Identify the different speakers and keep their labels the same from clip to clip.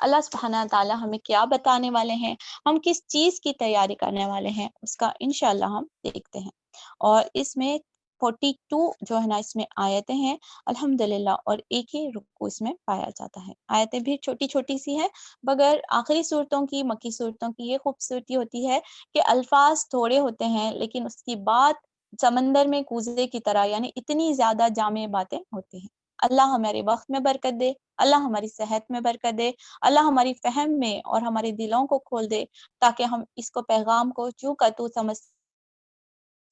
Speaker 1: اللہ سبحانہ تعالیٰ ہمیں کیا بتانے والے ہیں، ہم کس چیز کی تیاری کرنے والے ہیں، اس کا انشاءاللہ ہم دیکھتے ہیں۔ اور اس میں 42 جو ہے نا اس میں آیتیں ہیں الحمدللہ، اور ایک ہی رکوع اس میں پایا جاتا ہے۔ آیتیں بھی چھوٹی چھوٹی سی ہیں، مگر آخری صورتوں کی، مکی صورتوں کی یہ خوبصورتی ہوتی ہے کہ الفاظ تھوڑے ہوتے ہیں لیکن اس کی بات سمندر میں کوزے کی طرح، یعنی اتنی زیادہ جامع باتیں ہوتی ہیں۔ اللہ ہمارے وقت میں برکت دے، اللہ ہماری صحت میں برکت دے، اللہ ہماری فہم میں اور ہمارے دلوں کو کھول دے، تاکہ ہم اس کو پیغام کو چوں کا تو سمجھ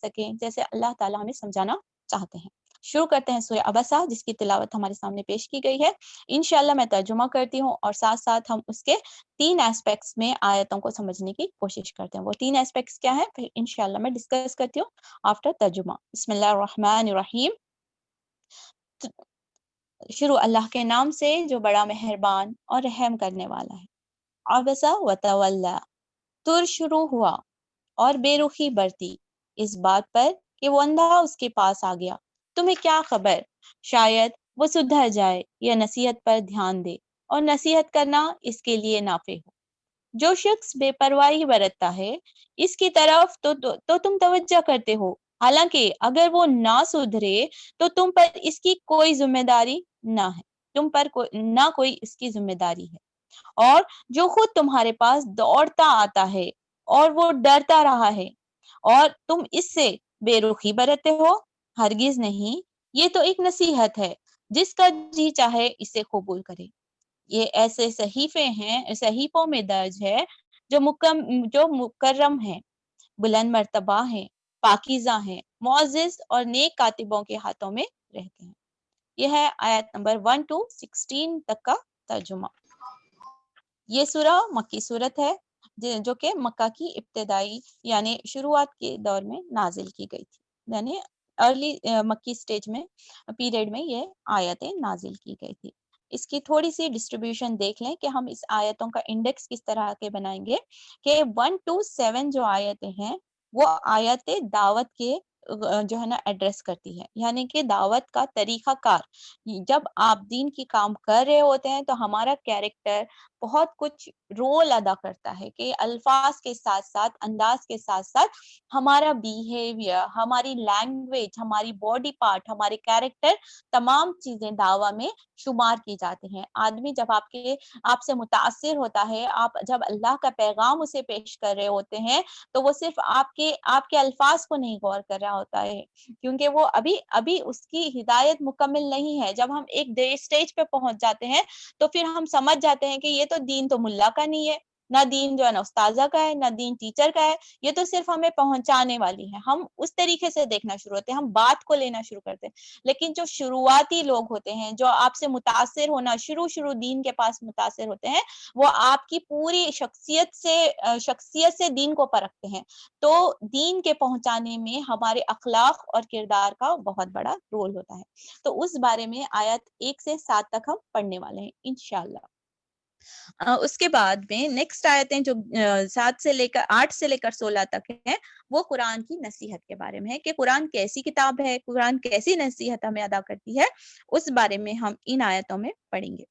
Speaker 1: سکیں جیسے اللہ تعالیٰ ہمیں سمجھانا چاہتے ہیں۔ شروع کرتے ہیں سورہ عبسہ، جس کی تلاوت ہمارے سامنے پیش کی گئی ہے۔ انشاءاللہ میں ترجمہ کرتی ہوں اور ساتھ ساتھ ہم اس کے 3 ایسپیکٹس میں آیتوں کو سمجھنے کی کوشش کرتے ہیں۔ وہ 3 ایسپیکٹس کیا ہیں پھر انشاءاللہ میں ڈسکس کرتی ہوں آفٹر ترجمہ۔ بسم اللہ الرحمن الرحیم۔ شروع اللہ کے نام سے جو بڑا مہربان اور رحم کرنے والا ہے۔ عبسہ وتولی، تر شروع ہوا اور بے رخی برتی اس بات پر کہ وہ اندھا اس کے پاس آ گیا۔ تمہیں کیا خبر، شاید وہ سدھر جائے یا نصیحت پر دھیان دے، اور نصیحت کرنا اس کے لیے نافع ہو۔ جو شخص بے پرواہی برتتا ہے اس کی طرف تو تم توجہ کرتے ہو، حالانکہ اگر وہ نہ سدھرے تو تم پر اس کی کوئی ذمہ داری نہ ہے، تم پر نہ کوئی اس کی ذمہ داری ہے۔ اور جو خود تمہارے پاس دوڑتا آتا ہے اور وہ ڈرتا رہا ہے اور تم اس سے بے رخی برتتے ہو، ہرگز نہیں، یہ تو ایک نصیحت ہے، جس کا جی چاہے اسے قبول کرے۔ یہ ایسے صحیفے ہیں، صحیفوں میں درج ہے جو مکرم ہیں، بلند مرتبہ ہیں، پاکیزہ ہیں، معزز اور نیک کاتبوں کے ہاتھوں میں رہتے ہیں۔ یہ ہے آیت نمبر 1 to 16 تک کا ترجمہ۔ یہ سورہ مکی صورت ہے جو کہ مکہ کی ابتدائی یعنی شروعات کے دور میں نازل کی گئی تھی، یعنی ارلی مکی سٹیج میں پیریڈ میں یہ آیتیں نازل کی گئی تھی۔ اس کی تھوڑی سی ڈسٹریبیوشن دیکھ لیں کہ ہم اس آیتوں کا انڈیکس کس طرح کے بنائیں گے کہ 1 to 7 جو آیتیں ہیں وہ آیتیں دعوت کے جو ہے نا ایڈریس کرتی ہے، یعنی کہ دعوت کا طریقہ کار۔ جب آپ دین کی کام کر رہے ہوتے ہیں تو ہمارا کیریکٹر بہت کچھ رول ادا کرتا ہے کہ الفاظ کے ساتھ ساتھ، انداز کے ساتھ ساتھ ہمارا بیہیویئر، ہماری لینگویج، ہماری باڈی پارٹ، ہمارے کیریکٹر، تمام چیزیں دعویٰ میں شمار کی جاتی ہیں۔ آدمی جب آپ سے متاثر ہوتا ہے، آپ جب اللہ کا پیغام اسے پیش کر رہے ہوتے ہیں تو وہ صرف آپ کے الفاظ کو نہیں غور کر رہا ہوتا ہے، کیونکہ وہ ابھی اس کی ہدایت مکمل نہیں ہے۔ جب ہم ایک اسٹیج پہ پہنچ جاتے ہیں تو پھر ہم سمجھ جاتے ہیں کہ یہ تو دین تو ملا کا نہیں ہے، نہ دین جو ہے نا استاذہ کا ہے، نہ دین ٹیچر کا ہے، یہ تو صرف ہمیں پہنچانے والی ہے۔ ہم اس طریقے سے دیکھنا شروع ہوتے ہیں، ہم بات کو لینا شروع کرتے ہیں۔ لیکن جو شروعاتی لوگ ہوتے ہیں، جو آپ سے متاثر ہونا شروع دین کے پاس متاثر ہوتے ہیں، وہ آپ کی پوری شخصیت سے دین کو پرکھتے ہیں۔ تو دین کے پہنچانے میں ہمارے اخلاق اور کردار کا بہت بڑا رول ہوتا ہے۔ تو اس بارے میں آیت 1 سے 7 تک ہم پڑھنے والے ہیں انشاءاللہ۔ اس کے بعد میں نیکسٹ آیتیں جو 8 سے لے کر 16 تک ہیں، وہ قرآن کی نصیحت کے بارے میں ہے کہ قرآن کیسی کتاب ہے، قرآن کیسی نصیحت ہمیں ادا کرتی ہے، اس بارے میں ہم ان آیتوں میں پڑھیں گے۔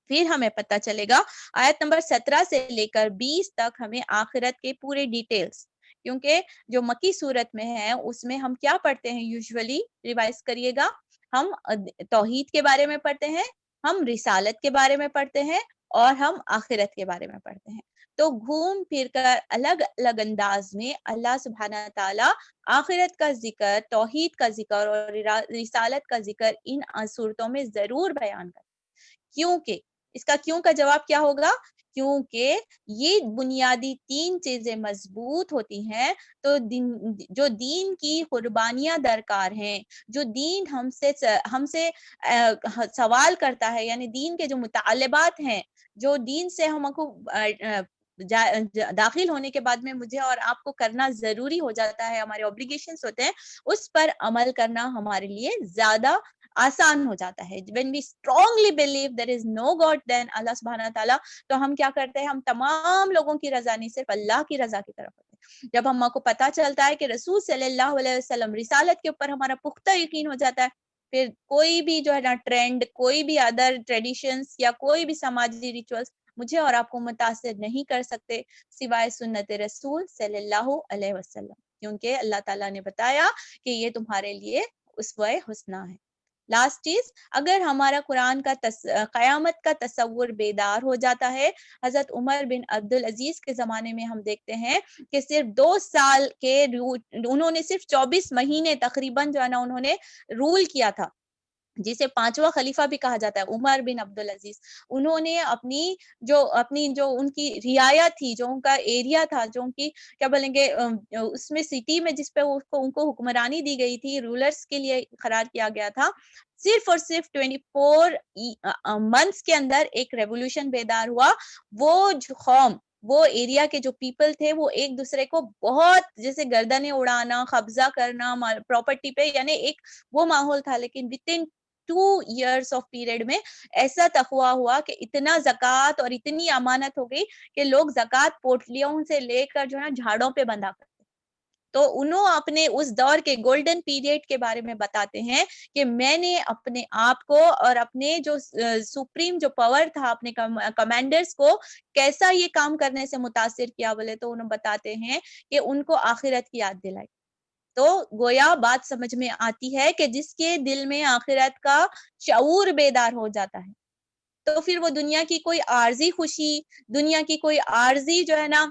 Speaker 1: پھر ہمیں پتہ چلے گا آیت نمبر 17 سے لے کر 20 تک ہمیں آخرت کے پورے ڈیٹیلز، کیونکہ جو مکی صورت میں ہے اس میں ہم کیا پڑھتے ہیں، یوزولی ریوائز کریے گا، ہم توحید کے بارے میں پڑھتے ہیں، ہم رسالت کے بارے میں پڑھتے ہیں، اور ہم آخرت کے بارے میں پڑھتے ہیں۔ تو گھوم پھر کر الگ الگ انداز میں اللہ سبحانہ تعالیٰ آخرت کا ذکر، توحید کا ذکر اور رسالت کا ذکر ان صورتوں میں ضرور بیان کرتے ہیں۔ کیونکہ اس کا کیوں کا جواب کیا ہوگا؟ کیونکہ یہ بنیادی 3 چیزیں مضبوط ہوتی ہیں تو جو دین کی قربانیاں درکار ہیں، جو دین ہم سے سوال کرتا ہے، یعنی دین کے جو مطالبات ہیں، جو دین سے ہم کو داخل ہونے کے بعد میں مجھے اور آپ کو کرنا ضروری ہو جاتا ہے، ہمارے اوبلیگیشنز ہوتے ہیں، اس پر عمل کرنا ہمارے لیے زیادہ آسان ہو جاتا ہے۔ when we strongly believe there is no God then اللہ سبحانہ تعالیٰ، تو ہم کیا کرتے ہیں، ہم تمام لوگوں کی رضا نہیں، صرف اللہ کی رضا کی طرف ہوتے ہیں۔ جب ہم کو پتہ چلتا ہے کہ رسول صلی اللہ علیہ وسلم رسالت کے اوپر ہمارا پختہ یقین ہو جاتا ہے پھر کوئی بھی جو ہے نا ٹرینڈ، کوئی بھی ادر ٹریڈیشنز یا کوئی بھی سماجی ریچولز مجھے اور آپ کو متاثر نہیں کر سکتے سوائے سنت رسول صلی اللہ علیہ وسلم، کیونکہ اللہ تعالیٰ نے بتایا کہ یہ تمہارے لیے اسوہ حسنہ ہے۔ لاسٹ چیز، اگر ہمارا قرآن کا قیامت کا تصور بیدار ہو جاتا ہے، حضرت عمر بن عبدالعزیز کے زمانے میں ہم دیکھتے ہیں کہ صرف 2 سال کے انہوں نے صرف 24 مہینے تقریباً جو ہے نا انہوں نے رول کیا تھا، جسے 5واں خلیفہ بھی کہا جاتا ہے، عمر بن عبدالعزیز۔ انہوں نے اپنی جو ان کی رعایا تھی، جو ان کا ایریا تھا، جو ان کی کیا بولیں گے اس میں سٹی میں جس پہ ان کو حکمرانی دی گئی تھی، رولرز کے لیے قرار کیا گیا تھا، صرف اور صرف 24 منتھس کے اندر ایک ریولوشن بیدار ہوا۔ وہ جو قوم، وہ ایریا کے جو پیپل تھے، وہ ایک دوسرے کو بہت جیسے گردنیں اڑانا، قبضہ کرنا پراپرٹی پہ، یعنی ایک وہ ماحول تھا، لیکن within 2 years آف پیریڈ میں ایسا تقویٰ ہوا کہ اتنا زکوٰۃ اور اتنی امانت ہو گئی کہ لوگ زکوٰۃ پوٹلیوں سے لے کر جو ہے نا جھاڑوں پہ بندھا کرتے۔ تو انہوں اپنے اس دور کے گولڈن پیریڈ کے بارے میں بتاتے ہیں کہ میں نے اپنے آپ کو اور اپنے جو سپریم جو پاور تھا، اپنے کمانڈرز کو کیسا یہ کام کرنے سے متاثر کیا، بولے تو انہوں بتاتے ہیں کہ ان کو آخرت کی یاد دلائی۔ تو گویا بات سمجھ میں آتی ہے کہ جس کے دل میں آخرت کا شعور بیدار ہو جاتا ہے، تو پھر وہ دنیا کی کوئی عارضی خوشی، دنیا کی کوئی عارضی جو ہے نا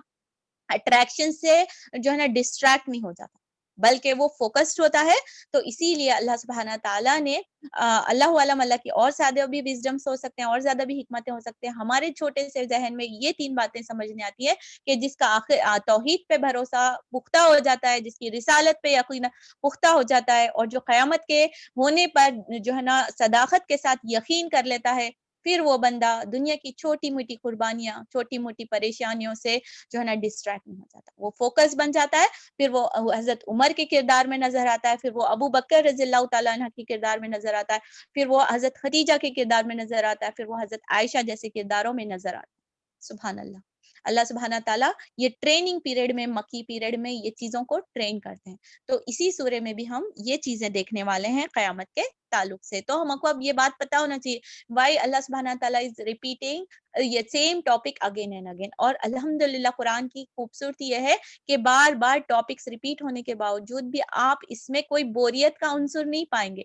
Speaker 1: اٹریکشن سے جو ہے نا ڈسٹریکٹ نہیں ہو جاتا، بلکہ وہ فوکسڈ ہوتا ہے۔ تو اسی لیے اللہ سبحانہ تعالیٰ نے اللہ علم، اللہ کی اور زیادہ بھی وزڈمس ہو سکتے ہیں، اور زیادہ بھی حکمتیں ہو سکتے ہیں، ہمارے چھوٹے سے ذہن میں یہ 3 باتیں سمجھنے آتی ہے کہ جس کا توحید پہ بھروسہ پختہ ہو جاتا ہے، جس کی رسالت پہ یقین پختہ ہو جاتا ہے، اور جو قیامت کے ہونے پر جو ہے نا صداقت کے ساتھ یقین کر لیتا ہے، پھر وہ بندہ دنیا کی چھوٹی موٹی قربانیاں، چھوٹی موٹی پریشانیوں سے جو ہے نا ڈسٹریکٹ نہیں ہو جاتا، وہ فوکس بن جاتا ہے۔ پھر وہ حضرت عمر کے کردار میں نظر آتا ہے، پھر وہ ابو بکر رضی اللہ تعالیٰ عنہ کے کردار میں نظر آتا ہے، پھر وہ حضرت خدیجہ کے کردار میں نظر آتا ہے، پھر وہ حضرت عائشہ جیسے کرداروں میں نظر آتا ہے۔ سبحان اللہ، اللہ سبحانہ تعالیٰ یہ ٹریننگ پیریڈ میں، مکی پیریڈ میں یہ چیزوں کو ٹرین کرتے ہیں۔ تو اسی سورے میں بھی ہم یہ چیزیں دیکھنے والے ہیں قیامت کے تعلق سے۔ تو ہم کو اب یہ بات پتا ہونا چاہیے وائی اللہ سبحانہ تعالیٰ از ریپیٹنگ یہ same topic again and again. اور الحمدللہ قرآن کی خوبصورتی یہ ہے کہ بار بار ٹاپکس ریپیٹ ہونے کے باوجود بھی آپ اس میں کوئی بوریت کا عنصر نہیں پائیں گے۔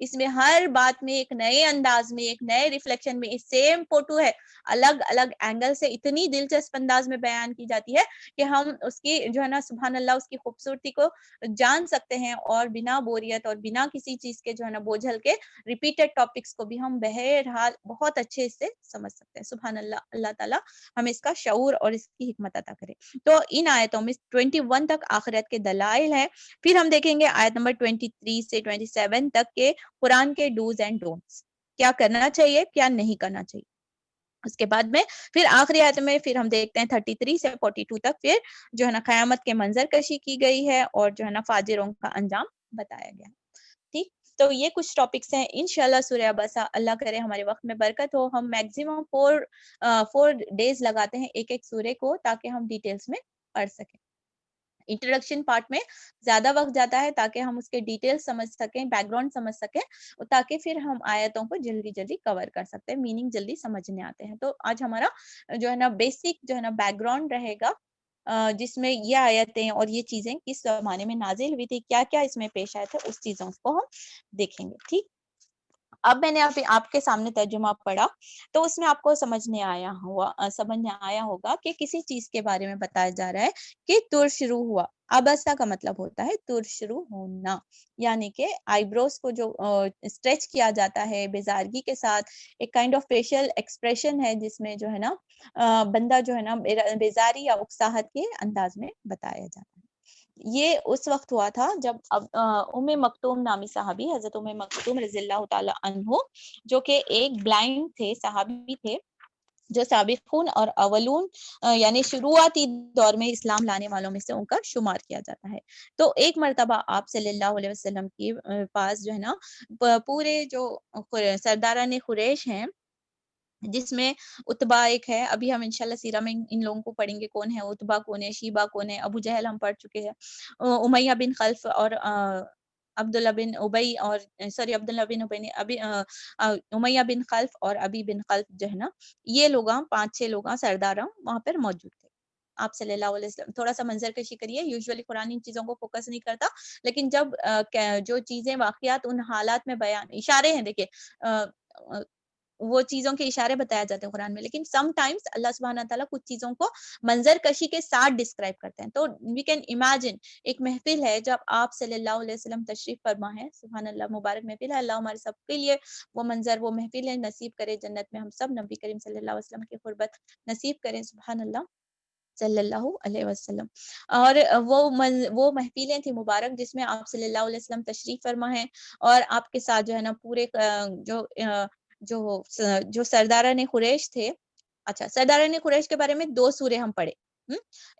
Speaker 1: اس میں ہر بات میں ایک نئے انداز میں، ایک نئے ریفلیکشن میں سیم فوٹو ہے، الگ الگ اینگل سے اتنی دلچسپ انداز میں بیان کی جاتی ہے کہ ہم اس کی جو ہے نا سبحان اللہ اس کی خوبصورتی کو جان سکتے ہیں، اور بنا بوریت اور بنا کسی چیز کے جو ہے نا بوجھل کے ریپیٹڈ ٹاپکس کو بھی ہم بہرحال بہت اچھے سے سمجھ سکتے ہیں۔ سبحان اللہ، اللہ تعالیٰ ہمیں اس کا شعور اور اس کی حکمت عطا کرے۔ تو ان آیتوں میں 21 تک آخرت کے دلائل ہیں، پھر ہم دیکھیں گے آیت نمبر 23 سے 27 تک کے قرآن کے ڈوز اینڈ ڈونٹس، کیا کرنا چاہیے، کیا نہیں کرنا چاہیے۔ اس کے بعد میں پھر آخری آیت میں پھر ہم دیکھتے ہیں 33 سے 42 تک پھر جو ہے نا قیامت کے منظر کشی کی گئی ہے، اور جو ہے نا فاجروں کا انجام بتایا گیا۔ ٹھیک، تو یہ کچھ ٹاپکس ہیں، انشاءاللہ سورہ عبسہ اللہ کرے ہمارے وقت میں برکت ہو، ہم میکسیمم 4 ڈیز لگاتے ہیں ایک ایک سورے کو، تاکہ ہم ڈیٹیلز میں پڑھ سکیں۔ انٹروڈکشن پارٹ میں زیادہ وقت جاتا ہے تاکہ ہم اس کے ڈیٹیل سمجھ سکیں، بیک گراؤنڈ سمجھ سکیں، تاکہ پھر ہم آیتوں کو جلدی جلدی کور کر سکتے ہیں، میننگ جلدی سمجھنے آتے ہیں۔ تو آج ہمارا جو ہے نا بیسک جو ہے نا بیک گراؤنڈ رہے گا، جس میں یہ آیتیں اور یہ چیزیں کس زمانے میں نازل ہوئی تھی، کیا کیا اس میں پیش آئے تھے، اس چیزوں کو ہم دیکھیں گے۔ ٹھیک، اب میں نے آپ کے سامنے ترجمہ پڑھا، تو اس میں آپ کو سمجھنے آیا ہوگا کہ کسی چیز کے بارے میں بتایا جا رہا ہے کہ تر شروع ہوا۔ ابسا کا مطلب ہوتا ہے تر شروع ہونا، یعنی کہ آئی بروز کو جو اسٹریچ کیا جاتا ہے بیزارگی کے ساتھ، ایک کائنڈ آف فیشل ایکسپریشن ہے جس میں جو ہے نا بندہ جو ہے نا بیزاری یا اکساہٹ کے انداز میں بتایا جاتا ہے۔ یہ اس وقت ہوا تھا جب ام مکتوم نامی صحابی، حضرت ام مکتوم رضی اللہ تعالی عنہ، جو کہ ایک بلائنڈ تھے، صحابی تھے، جو سابقون اور اولون یعنی شروعاتی دور میں اسلام لانے والوں میں سے ان کا شمار کیا جاتا ہے۔ تو ایک مرتبہ آپ صلی اللہ علیہ وسلم کے پاس جو ہے نا پورے جو سرداران قریش ہیں، جس میں اتبا ایک ہے، ابھی ہم انشاءاللہ سیرہ میں ان لوگوں کو پڑھیں گے، کون ہے اتبا، کون ہے شیبہ، کون ہے ابو جہل، ہم پڑھ چکے ہیں، امیہ بن خلف اور عبداللہ بن ابی اور عبداللہ بن ابی نے امیہ بن خلف اور ابی بن خلف جو ہے نا، یہ لوگ 5-6 لوگ سردار وہاں پر موجود تھے. آپ صلی اللہ علیہ وسلم تھوڑا سا منظر کشی کریے. یوزولی قرآن ان چیزوں کو فوکس نہیں کرتا، لیکن جب جو چیزیں واقعات ان حالات میں بیان اشارے ہیں، دیکھیں وہ چیزوں کے اشارے بتایا جاتے ہیں قرآن میں، لیکن سم ٹائمز اللہ سبحانہ تعالیٰ کچھ چیزوں کو منظر کشی کے ساتھ ڈسکرائب کرتے ہیں. تو وی کین امیجن ایک محفل ہے جب آپ صلی اللہ علیہ وسلم تشریف فرما ہے، سبحان اللہ، مبارک محفل ہے. اللہ ہمارے سب کے لیے وہ منظر، وہ محفل ہے نصیب کرے. جنت میں ہم سب نبی کریم صلی اللہ علیہ وسلم کی قربت نصیب کریں. سبحان اللہ صلی اللہ علیہ وسلم. اور وہ محفلیں تھی مبارک جس میں آپ صلی اللہ علیہ وسلم تشریف فرما ہے، اور آپ کے ساتھ جو ہے نا پورے جو سرداران قریش تھے. اچھا، سرداران قریش کے بارے میں 2 سورے ہم پڑھے،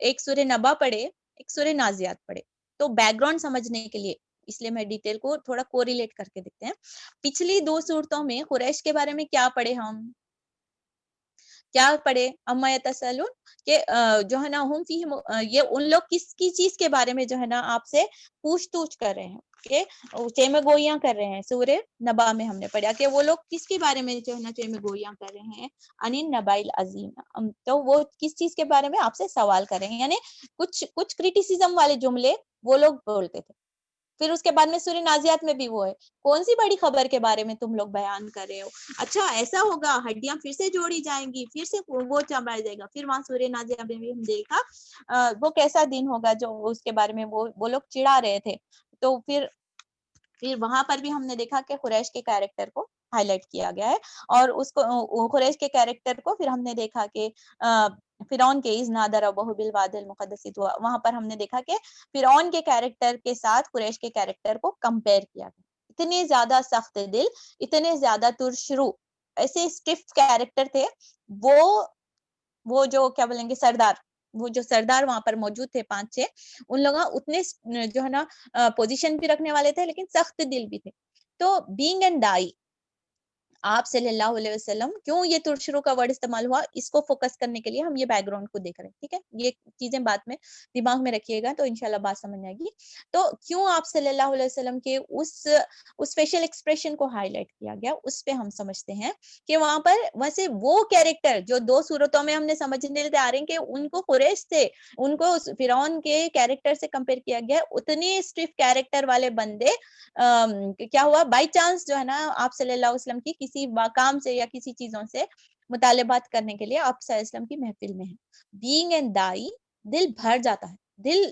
Speaker 1: ایک سورہ نبا پڑھے، ایک سورہ نازیات پڑھے. تو بیک گراؤنڈ سمجھنے کے لیے اس لیے میں ڈیٹیل کو تھوڑا کوریلیٹ کر کے دیکھتے ہیں. پچھلی 2 صورتوں میں قریش کے بارے میں کیا پڑھے ہم؟ کیا پڑھے؟ اما یتسالون کہ جو ہے نا ہم فیہم، یہ ان لوگ کس کی چیز کے بارے میں جو ہے نا آپ سے پوچھ توچھ کر رہے ہیں، کہ چیمے گوئیاں کر رہے ہیں. سورہ نبا میں ہم نے پڑھا کہ وہ لوگ کس کے بارے میں جو ہے نا چیمے گوئیاں کر رہے ہیں. انین نبائل عظیم، تو وہ کس چیز کے بارے میں آپ سے سوال کر رہے ہیں، یعنی کچھ کریٹیسزم والے جملے وہ لوگ بولتے تھے. پھر اس کے بعد میں سورہ نازیات میں بھی وہ ہے، کون سی بڑی خبر کے بارے میں تم لوگ بیان کر رہے ہو؟ اچھا ایسا ہوگا، ہڈیاں پھر سے جوڑی جائیں گی، پھر سے وہ چمڑا جائے گا. پھر وہاں سورہ نازیات میں بھی ہم دیکھا وہ کیسا دن ہوگا جو اس کے بارے میں وہ لوگ چڑھا رہے تھے. تو پھر وہاں پر بھی ہم نے دیکھا کہ قریش کے کیریکٹر کو ہائی لائٹ کیا گیا ہے، اور اس کو قریش کے کیریکٹر کو پھر ہم نے دیکھا کہ فرعون کے اذ نادى ربه بالوادي المقدس، وہاں پر ہم نے دیکھا کہ فرعون کے کیریکٹر کے ساتھ قریش کے کیریکٹر کو کمپیئر کیا گیا. اتنے زیادہ سخت دل، اتنے زیادہ ترشرو، ایسے اسٹف کیریکٹر تھے وہ جو کیا بولیں گے سردار، وہ جو سردار وہاں پر موجود تھے 5-6، ان لوگ اتنے جو ہے نا پوزیشن بھی رکھنے والے تھے لیکن سخت دل بھی تھے. تو بینگ اینڈ ڈائی، آپ صلی اللہ علیہ وسلم، کیوں یہ ترشرو کا ورڈ استعمال ہوا، اس کو فوکس کرنے کے لیے ہم یہ بیک گراؤنڈ کو دیکھ رہے ہیں. ٹھیک ہے، یہ چیزیں بات میں دماغ میں رکھیے گا تو انشاءاللہ بات سمجھ آئے گی. تو کیوں آپ صلی اللہ علیہ وسلم کے اس فیشل ایکسپریشن کو ہائی لائٹ کیا گیا، اس پہ ہم سمجھتے ہیں کہ وہاں پر ویسے وہ کیریکٹر جو 2 صورتوں میں ہم نے سمجھنے آ رہے ہیں کہ ان کو قریش سے، ان کو فرعون کے کیریکٹر سے کمپیئر کیا گیا، اتنے اسٹف کیریکٹر والے بندے کیا ہوا بائی چانس جو ہے نا آپ صلی اللہ علیہ وسلم کی کسی کام سے یا کسی چیزوں سے مطالبات کرنے کے لیے آپ صلی اللہ علیہ وسلم کی محفل میں ہے. بینگ اینڈ ڈائی، دل بھر جاتا ہے، دل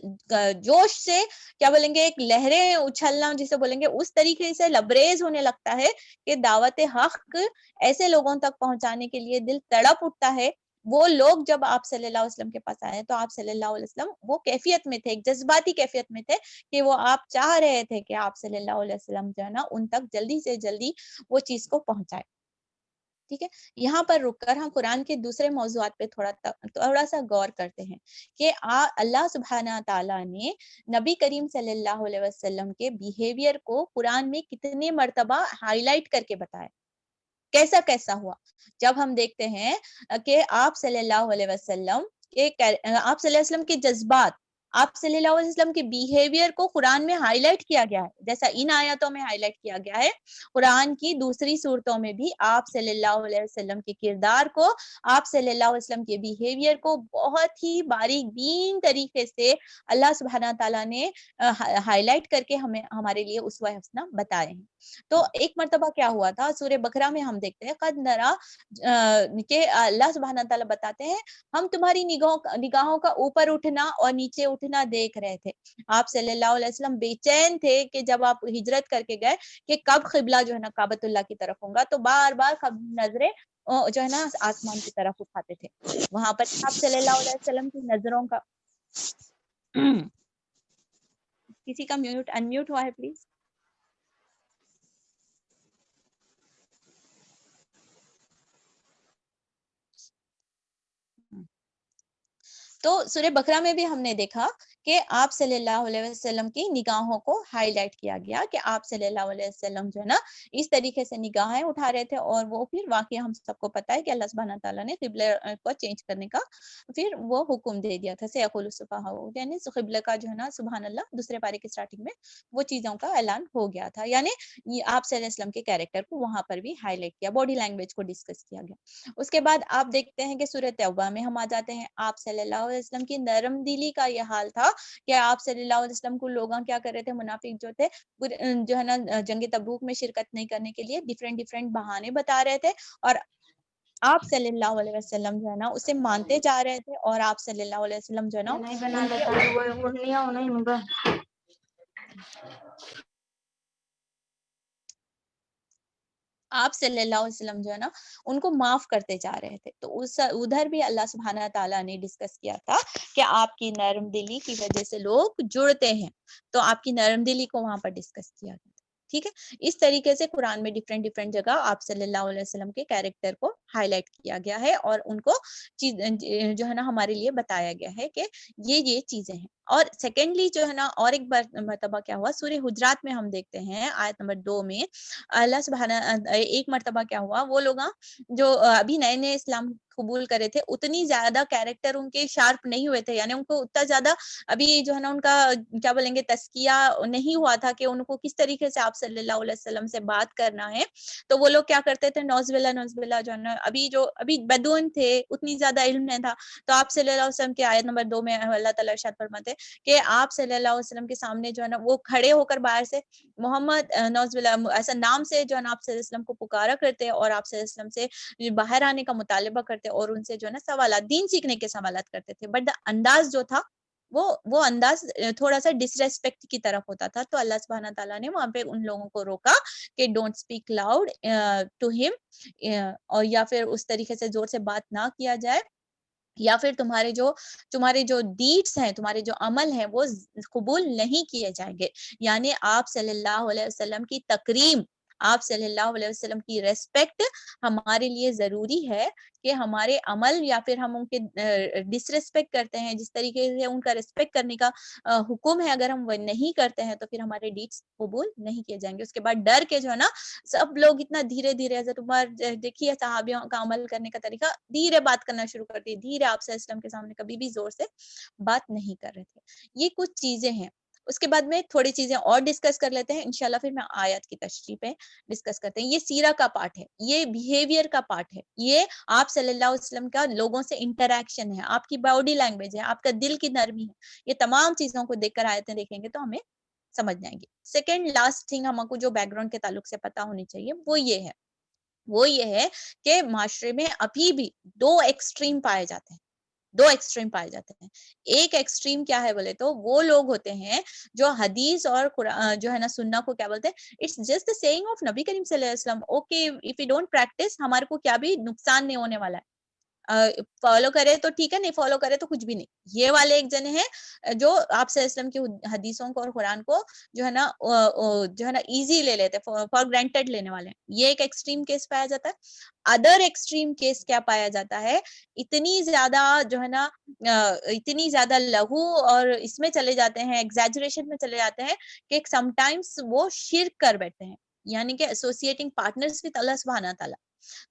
Speaker 1: جوش سے کیا بولیں گے، ایک لہریں اچھلنا جسے بولیں گے، اس طریقے سے لبریز ہونے لگتا ہے کہ دعوت حق ایسے لوگوں تک پہنچانے کے لیے دل تڑپ اٹھتا ہے. وہ لوگ جب آپ صلی اللہ علیہ وسلم کے پاس آئے تو آپ صلی اللہ علیہ وسلم وہ کیفیت میں تھے، ایک جذباتی کیفیت میں تھے کہ وہ آپ چاہ رہے تھے کہ آپ صلی اللہ علیہ وسلم جو ہے نا ان تک جلدی سے جلدی وہ چیز کو پہنچائے. ٹھیک ہے، یہاں پر رک کر ہم قرآن کے دوسرے موضوعات پہ تھوڑا سا غور کرتے ہیں کہ اللہ سبحانہ تعالیٰ نے نبی کریم صلی اللہ علیہ وسلم کے بیہیویئر کو قرآن میں کتنے مرتبہ ہائی لائٹ کر کے بتایا، کیسا ہوا. جب ہم دیکھتے ہیں کہ آپ صلی اللہ علیہ وسلم کے جذبات، آپ صلی اللہ علیہ وسلم کے بیہیویئر کو قرآن میں ہائی لائٹ کیا گیا ہے، جیسا ان آیاتوں میں ہائی لائٹ کیا گیا ہے. قرآن کی دوسری صورتوں میں بھی آپ صلی اللہ علیہ وسلم کے کردار کو، آپ صلی اللہ علیہ وسلم کے بیہیویئر کو بہت ہی باریک بین طریقے سے اللہ سبحانہ تعالیٰ نے ہائی لائٹ کر کے ہمارے لیے اسوہ حسنہ بتائے ہیں. تو ایک مرتبہ کیا ہوا تھا، سورہ بقرہ میں ہم دیکھتے ہیں قد نرا کہ اللہ سبحانہ تعالیٰ بتاتے ہیں ہم تمہاری نگاہوں کا اوپر اٹھنا اور نیچے اٹھنا دیکھ رہے تھے. آپ صلی اللہ علیہ وسلم بے چین تھے کہ جب آپ ہجرت کر کے گئے کہ کب قبلہ جو ہے نا کعبۃ اللہ کی طرف ہوں گا، تو بار بار نظریں جو ہے نا آسمان کی طرف اٹھاتے تھے. وہاں پر آپ صلی اللہ علیہ وسلم کی نظروں کا کسی کا میوٹ انمیوٹ ہوا ہے پلیز. تو سورہ بقرہ میں بھی ہم نے دیکھا کہ آپ صلی اللہ علیہ وسلم کی نگاہوں کو ہائی لائٹ کیا گیا کہ آپ صلی اللہ علیہ وسلم جو ہے نا اس طریقے سے نگاہیں اٹھا رہے تھے، اور وہ پھر واقعہ ہم سب کو پتا ہے کہ اللہ سبحانہ تعالیٰ نے قبلہ کو چینج کرنے کا پھر وہ حکم دے دیا تھا، سیقول السفہاء، یعنی قبلہ کا جو ہے نا سبحان اللہ دوسرے پارے کی سٹارٹنگ میں وہ چیزوں کا اعلان ہو گیا تھا، یعنی یہ آپ صلی اللہ علیہ وسلم کے کیریکٹر کو وہاں پر بھی ہائی لائٹ کیا، باڈی لینگویج کو ڈسکس کیا گیا۔ اس کے بعد آپ دیکھتے ہیں کہ سورہ توبہ میں ہم آ جاتے ہیں، آپ صلی اللہ علیہ وسلم کی نرم دلی کا یہ حال تھا کہ آپ صلی اللہ علیہ وسلم کو لوگ کیا کر رہے تھے، منافق جو تھے جو ہے نا جنگ تبوک میں شرکت نہیں کرنے کے لیے ڈفرینٹ بہانے بتا رہے تھے، اور آپ صلی اللہ علیہ وسلم جو ہے نا اسے مانتے جا رہے تھے، اور آپ صلی اللہ علیہ وسلم جو ہے نا ان کے آپ صلی اللہ علیہ وسلم جو ہے نا ان کو معاف کرتے جا رہے تھے۔ تو ادھر بھی اللہ سبحانہ تعالیٰ نے ڈسکس کیا تھا کہ آپ کی نرم دلی کی وجہ سے لوگ جڑتے ہیں، تو آپ کی نرم دلی کو وہاں پر ڈسکس کیا گیا تھا، ٹھیک ہے۔ اس طریقے سے قرآن میں ڈفرینٹ جگہ آپ صلی اللہ علیہ وسلم کے کیریکٹر کو ہائی لائٹ کیا گیا ہے، اور ان کو جو ہے نا ہمارے لیے بتایا گیا ہے کہ یہ چیزیں ہیں۔ اور سیکنڈلی جو ہے نا اور ایک مرتبہ کیا ہوا، سورہ حجرات میں ہم دیکھتے ہیں آیت نمبر 2 میں اللہ سبحانہ ایک مرتبہ کیا ہوا، وہ لوگ جو ابھی نئے نئے اسلام قبول کرے تھے اتنی زیادہ کیریکٹر ان کے شارپ نہیں ہوئے تھے، یعنی ان کو اتنا زیادہ ابھی جو ہے نا ان کا کیا بولیں گے تزکیہ نہیں ہوا تھا کہ ان کو کس طریقے سے آپ صلی اللہ علیہ وسلم سے بات کرنا ہے۔ تو وہ لوگ کیا کرتے تھے، نوز باللہ جو ہے نا ابھی بدون تھے، اتنی زیادہ علم نہیں تھا، تو آپ صلی اللہ علیہ وسلم کے آیت نمبر 2 میں اللہ تعالیٰ ارشاد فرماتے کہ آپ صلی اللہ علیہ وسلم کے سامنے جو ہے نا وہ کھڑے ہو کر باہر سے محمد نوز باللہ ایسا نام سے جو ہے نا آپ صلی اللہ علیہ وسلم کو پکارا کرتے، اور آپ صلی اللہ علیہ وسلم سے باہر آنے کا مطالبہ کرتے، اور ان سے جو ہے نا سوالات، دین سیکھنے کے سوالات کرتے تھے، بٹ انداز جو تھا وہ انداز تھوڑا سا ڈس ریسپیکٹ کی طرف ہوتا تھا۔ تو اللہ سبحانہ تعالیٰ نے وہاں پہ ان لوگوں کو روکا کہ ڈونٹ اسپیک لاؤڈ ٹو ہم، اور یا پھر اس طریقے سے زور سے بات نہ کیا جائے، یا پھر تمہارے جو ڈیڈس ہیں، تمہارے جو عمل ہیں وہ قبول نہیں کیے جائیں گے، یعنی آپ صلی اللہ علیہ وسلم کی تکریم، آپ صلی اللہ علیہ وسلم کی ریسپیکٹ ہمارے لیے ضروری ہے کہ ہمارے عمل یا پھر ہم ان کے ڈس ریسپیکٹ کرتے ہیں، جس طریقے سے ان کا ریسپیکٹ کرنے کا حکم ہے، اگر ہم وہ نہیں کرتے ہیں تو پھر ہمارے ڈیڈس قبول نہیں کیے جائیں گے۔ اس کے بعد ڈر کے جو ہے نا سب لوگ اتنا دھیرے دھیرے، حضرت عمر دیکھیے صحابیوں کا عمل کرنے کا طریقہ، دھیرے بات کرنا شروع کر دی، دھیرے آپ صلی اللہ علیہ وسلم کے سامنے کبھی بھی زور سے بات نہیں کر رہے تھے۔ یہ کچھ چیزیں ہیں۔ اس کے بعد میں تھوڑی چیزیں اور ڈسکس کر لیتے ہیں انشاءاللہ، پھر میں آیات کی تشریح پہ ڈسکس کرتے ہیں۔ یہ سیرہ کا پارٹ ہے، یہ بیہیویئر کا پارٹ ہے، یہ آپ صلی اللہ علیہ وسلم کا لوگوں سے انٹریکشن ہے، آپ کی باڈی لینگویج ہے، آپ کا دل کی نرمی ہے، یہ تمام چیزوں کو دیکھ کر آیتیں دیکھیں گے تو ہمیں سمجھ جائیں گے۔ سیکنڈ لاسٹ تھنگ ہم کو جو بیک گراؤنڈ کے تعلق سے پتا ہونی چاہیے وہ یہ ہے کہ معاشرے میں ابھی بھی دو ایکسٹریم پائے جاتے ہیں۔ ایک ایکسٹریم کیا ہے بولے تو وہ لوگ ہوتے ہیں جو حدیث اور جو ہے نا سننا کو کیا بولتے ہیں، it's just the saying of نبی کریم صلی اللہ علیہ وسلم، okay if we don't practice ہمارے کو کیا بھی نقصان نہیں ہونے والا ہے، فالو کرے تو ٹھیک ہے، نہیں فالو کرے تو کچھ بھی نہیں۔ یہ والے ایک جنے ہیں جو آپ صلی اللہ علیہ وسلم کی حدیثوں کو اور قرآن کو جو ہے نا ایزی لے لیتے، فار گرانٹیڈ لینے والے ہیں۔ یہ ایک ایکسٹریم کیس پایا جاتا ہے۔ ادر ایکسٹریم کیس کیا پایا جاتا ہے، اتنی زیادہ جو ہے نا اتنی زیادہ لہو اور اس میں چلے جاتے ہیں، ایگزیجریشن میں چلے جاتے ہیں کہ سم ٹائمز وہ شرک کر بیٹھتے ہیں، یعنی کہ ایسوسیٹنگ پارٹنرز وتھ اللہ سبحانہ تعالیٰ۔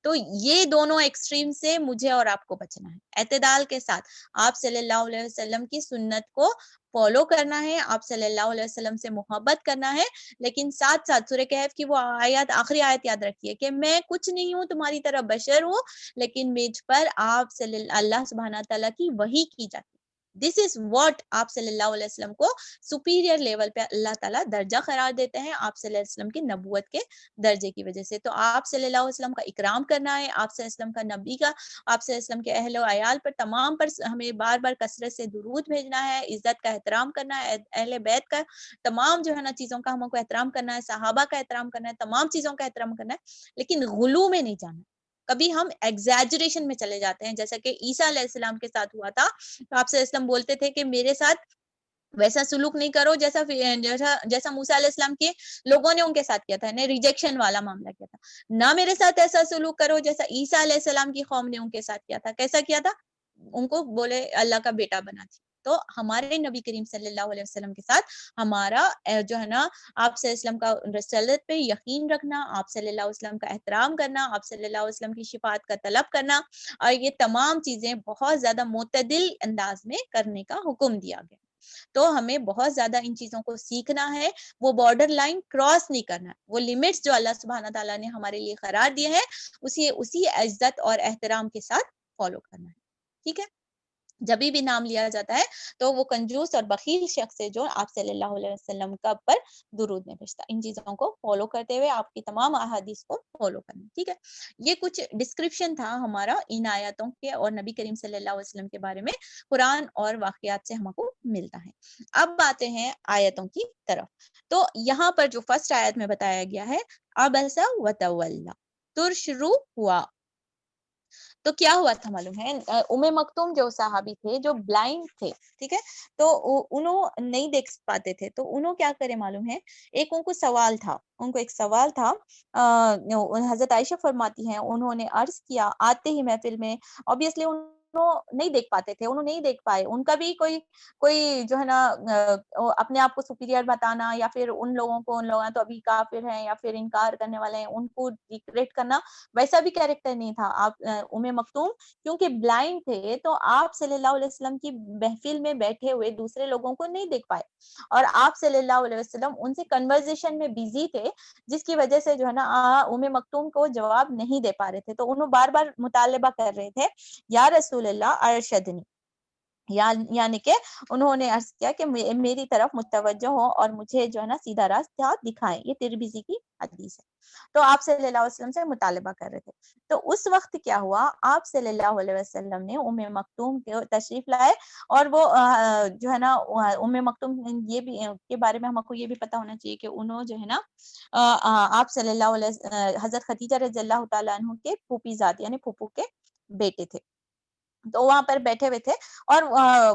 Speaker 1: تو یہ دونوں ایکسٹریم سے مجھے اور آپ کو بچنا ہے، اعتدال کے ساتھ آپ صلی اللہ علیہ وسلم کی سنت کو فالو کرنا ہے، آپ صلی اللہ علیہ وسلم سے محبت کرنا ہے، لیکن ساتھ ساتھ سورہ کہف کی وہ آیات، آخری آیت یاد رکھیے کہ میں کچھ نہیں ہوں، تمہاری طرح بشر ہوں، لیکن مجھ پر آپ اللہ سبحانہ تعالیٰ کی وحی کی جاتی ہے۔ دس از واٹ آپ صلی اللہ علیہ وسلم کو سپیریئر لیول پہ اللہ تعالیٰ درجہ قرار دیتے ہیں، آپ صلی اللہ علیہ وسلم کی نبوت کے درجے کی وجہ سے۔ تو آپ صلی اللہ علیہ وسلم کا اکرام کرنا ہے، آپ صلی اللہ علیہ وسلم کا نبی کا، آپ صلی اللہ علیہ وسلم کے اہل و عیال پر تمام پر ہمیں بار بار کثرت سے درود بھیجنا ہے، عزت کا احترام کرنا ہے، اہل بیت کا تمام جو ہے نا چیزوں کا ہم کو احترام کرنا ہے، صحابہ کا احترام کرنا ہے، تمام چیزوں کا احترام کرنا ہے، لیکن غلو میں نہیں جانا۔ کبھی ہم ایگزیجریشن میں چلے جاتے ہیں، جیسا کہ عیسیٰ علیہ السلام کے ساتھ ہوا تھا، تو آپ صلی اللہ علیہ وسلم بولتے تھے کہ میرے ساتھ ویسا سلوک نہیں کرو جیسا موسیٰ علیہ السلام کے لوگوں نے ان کے ساتھ کیا تھا، نے ریجیکشن والا معاملہ کیا تھا، نہ میرے ساتھ ایسا سلوک کرو جیسا عیسیٰ علیہ السلام کی قوم نے ان کے ساتھ کیا تھا۔ کیسا کیا تھا؟ ان کو بولے اللہ کا بیٹا بنا دی. تو ہمارے نبی کریم صلی اللہ علیہ وسلم کے ساتھ ہمارا جو ہے نا آپ صلی اللہ علیہ وسلم کا رسالت پہ یقین رکھنا، آپ صلی اللہ علیہ وسلم کا احترام کرنا، آپ صلی اللہ علیہ وسلم کی شفاعت کا طلب کرنا، اور یہ تمام چیزیں بہت زیادہ معتدل انداز میں کرنے کا حکم دیا گیا. تو ہمیں بہت زیادہ ان چیزوں کو سیکھنا ہے، وہ بارڈر لائن کراس نہیں کرنا ہے، وہ لمٹس جو اللہ سبحانہ تعالیٰ نے ہمارے لیے قرار دیے ہیں اسی عزت اور احترام کے ساتھ فالو کرنا ہے. ٹھیک ہے، جبھی بھی نام لیا جاتا ہے تو وہ کنجوس اور بخیل شخص ہے جو آپ صلی اللہ علیہ وسلم کا پر درود نہیں بھیجتا. ان چیزوں کو فالو کرتے ہوئے آپ کی تمام احادیث کو فالو کرنا. ٹھیک ہے، یہ کچھ ڈسکرپشن تھا ہمارا ان آیاتوں کے اور نبی کریم صلی اللہ علیہ وسلم کے بارے میں قرآن اور واقعات سے ہم کو ملتا ہے. اب آتے ہیں آیتوں کی طرف. تو یہاں پر جو فرسٹ آیت میں بتایا گیا ہے عبس وتولی، ترشرو ہوا. تو کیا ہوا تھا معلوم ہے، ام مکتوم جو صحابی تھے جو بلائنڈ تھے، ٹھیک ہے، تو انہوں نہیں دیکھ پاتے تھے، تو انہوں کیا کرے معلوم ہے، ایک ان کو سوال تھا، حضرت عائشہ فرماتی ہیں انہوں نے عرض کیا آتے ہی محفل میں، obviously انہوں نہیں دیکھ پاتے تھے، انہوں نہیں دیکھ پائے، ان کا بھی کوئی جو ہے نا اپنے آپ کو سپیریئر بتانا یا پھر ان لوگوں تو ابھی کافر ہیں یا پھر انکار کرنے والے ہیں ان کو ڈیکریٹ کرنا، ویسا بھی کیریکٹر نہیں تھا. آپ ام مکتوم کیونکہ بلائنڈ تھے تو آپ صلی اللہ علیہ وسلم کی محفل میں بیٹھے ہوئے دوسرے لوگوں کو نہیں دیکھ پائے، اور آپ صلی اللہ علیہ وسلم ان سے کنورزیشن میں بیزی تھے، جس کی وجہ سے جو ہے نا ام مکتوم کو جواب نہیں دے پا رہے تھے. تو انہوں بار بار مطالبہ کر رہے تھے یا رسول اللہ ارشدنی، یعنی کہ انہوں نے عرض کیا کہ میری طرف متوجہ ہو اور مجھے جو ہے نا سیدھا راستہ دکھائیں. یہ ترمذی کی حدیث ہے. تو آپ صلی اللہ علیہ وسلم سے مطالبہ کر رہے تھے. تو اس وقت کیا ہوا، آپ صلی اللہ علیہ وسلم نے ام مکتوم کے تشریف لائے، اور وہ جو ہے نا ام مکتوم یہ بھی کے بارے میں ہم کو یہ بھی پتا ہونا چاہیے کہ انہوں جو ہے نا آپ صلی اللہ علیہ حضرت خدیجہ رضی اللہ تعالیٰ عنہ کے پھوپھی زاد یعنی پھوپھو کے بیٹے تھے. تو وہاں پر بیٹھے ہوئے تھے، اور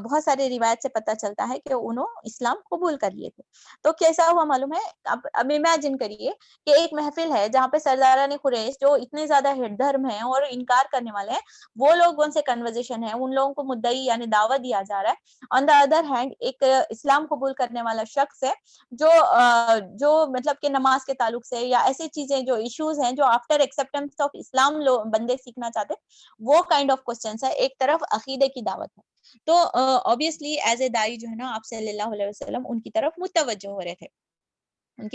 Speaker 1: بہت سارے روایت سے پتہ چلتا ہے کہ انہوں اسلام قبول کر لیے تھے. تو کیسا ہوا معلوم ہے، اب امیجن کریے کہ ایک محفل ہے جہاں پہ سرداران قریش جو اتنے زیادہ ہٹ دھرم ہیں اور انکار کرنے والے ہیں، وہ لوگوں سے کنورزیشن ہے، ان لوگوں کو مدعی یعنی دعوت دیا جا رہا ہے. آن دا ادر ہینڈ ایک اسلام قبول کرنے والا شخص ہے جو مطلب کہ نماز کے تعلق سے یا ایسی چیزیں جو ایشوز ہیں جو آفٹر ایکسپٹنس آف اسلام بندے سیکھنا چاہتے، وہ کائنڈ آف کوسچنس ہے. ایک طرف عقیدے کی دعوت ہے، تو obviously ایز اے دائی جو ہے نا آپ صلی اللہ علیہ وسلم ان کی طرف متوجہ ہو رہے تھے، ان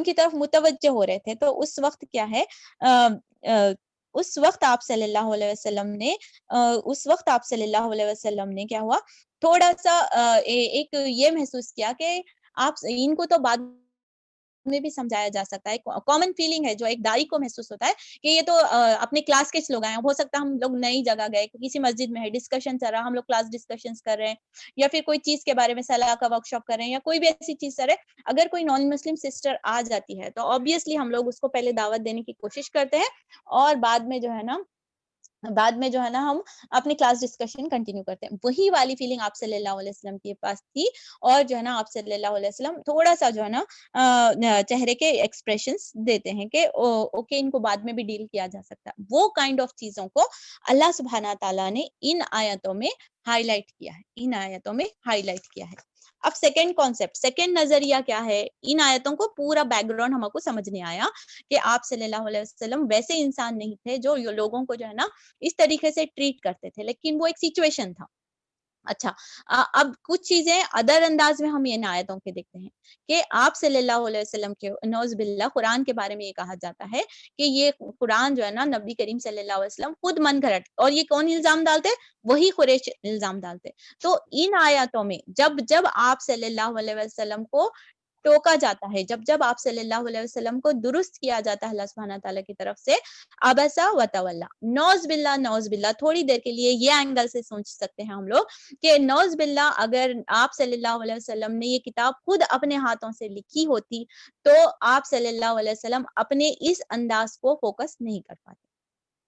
Speaker 1: کی طرف متوجہ ہو رہے تھے. تو اس وقت کیا ہے، اس وقت آپ صلی اللہ علیہ وسلم نے کیا ہوا، تھوڑا سا ایک یہ محسوس کیا کہ آپ ان کو تو بعد میں بھی سمجھایا جا سکتا ہے، کامن فیلنگ ہے جو ایک دائی کو محسوس ہوتا ہے کہ یہ تو اپنے کلاس کے لوگ آئے ہیں، ہو سکتا ہے ہم لوگ نئی جگہ گئے، کسی مسجد میں ہے، ڈسکشن چل رہا، ہم لوگ کلاس ڈسکشنز کر رہے ہیں، یا پھر کوئی چیز کے بارے میں صلاح کا ورک شاپ کر رہے ہیں، یا کوئی بھی ایسی چیز کر رہے ہیں. اگر کوئی نان مسلم سسٹر آ جاتی ہے تو obviously ہم لوگ اس کو پہلے دعوت دینے کی کوشش کرتے ہیں، اور بعد میں جو ہے نا ہم اپنی کلاس ڈسکشن کنٹینیو کرتے ہیں. وہی والی فیلنگ آپ صلی اللہ علیہ وسلم کے پاس تھی، اور جو ہے نا آپ صلی اللہ علیہ وسلم تھوڑا سا جو ہے نا چہرے کے ایکسپریشنز دیتے ہیں کہ اوکے ان کو بعد میں بھی ڈیل کیا جا سکتا ہے. وہ کائنڈ آف چیزوں کو اللہ سبحانہ تعالیٰ نے ان آیتوں میں ہائی لائٹ کیا ہے. اب سیکنڈ کانسیپٹ، سیکنڈ نظریہ کیا ہے، ان آیتوں کو پورا بیک گراؤنڈ ہم کو سمجھ نہیں آیا کہ آپ صلی اللہ علیہ وسلم ویسے انسان نہیں تھے جو لوگوں کو جو ہے نا اس طریقے سے ٹریٹ کرتے تھے، لیکن وہ ایک سچویشن تھا. اچھا، اب کچھ چیزیں ادر انداز میں ہم ان آیتوں کے دیکھتے ہیں کہ آپ صلی اللہ علیہ وسلم کے نعوذ باللہ قرآن کے بارے میں یہ کہا جاتا ہے کہ یہ قرآن جو ہے نا نبی کریم صلی اللہ علیہ وسلم خود من گھڑت، اور یہ کون الزام ڈالتے، وہی قریش الزام ڈالتے. تو ان آیاتوں میں جب آپ صلی اللہ علیہ وسلم کو ٹوکا جاتا ہے، جب آپ صلی اللہ علیہ وسلم کو درست کیا جاتا ہے اللہ سبحانہ تعالیٰ کی طرف سے، عبسا وتولا، نوز باللہ، تھوڑی دیر کے لیے یہ اینگل سے سوچ سکتے ہیں ہم لوگ کہ نوز باللہ اگر آپ صلی اللہ علیہ وسلم نے یہ کتاب خود اپنے ہاتھوں سے لکھی ہوتی تو آپ صلی اللہ علیہ وسلم اپنے اس انداز کو فوکس نہیں کر پاتے.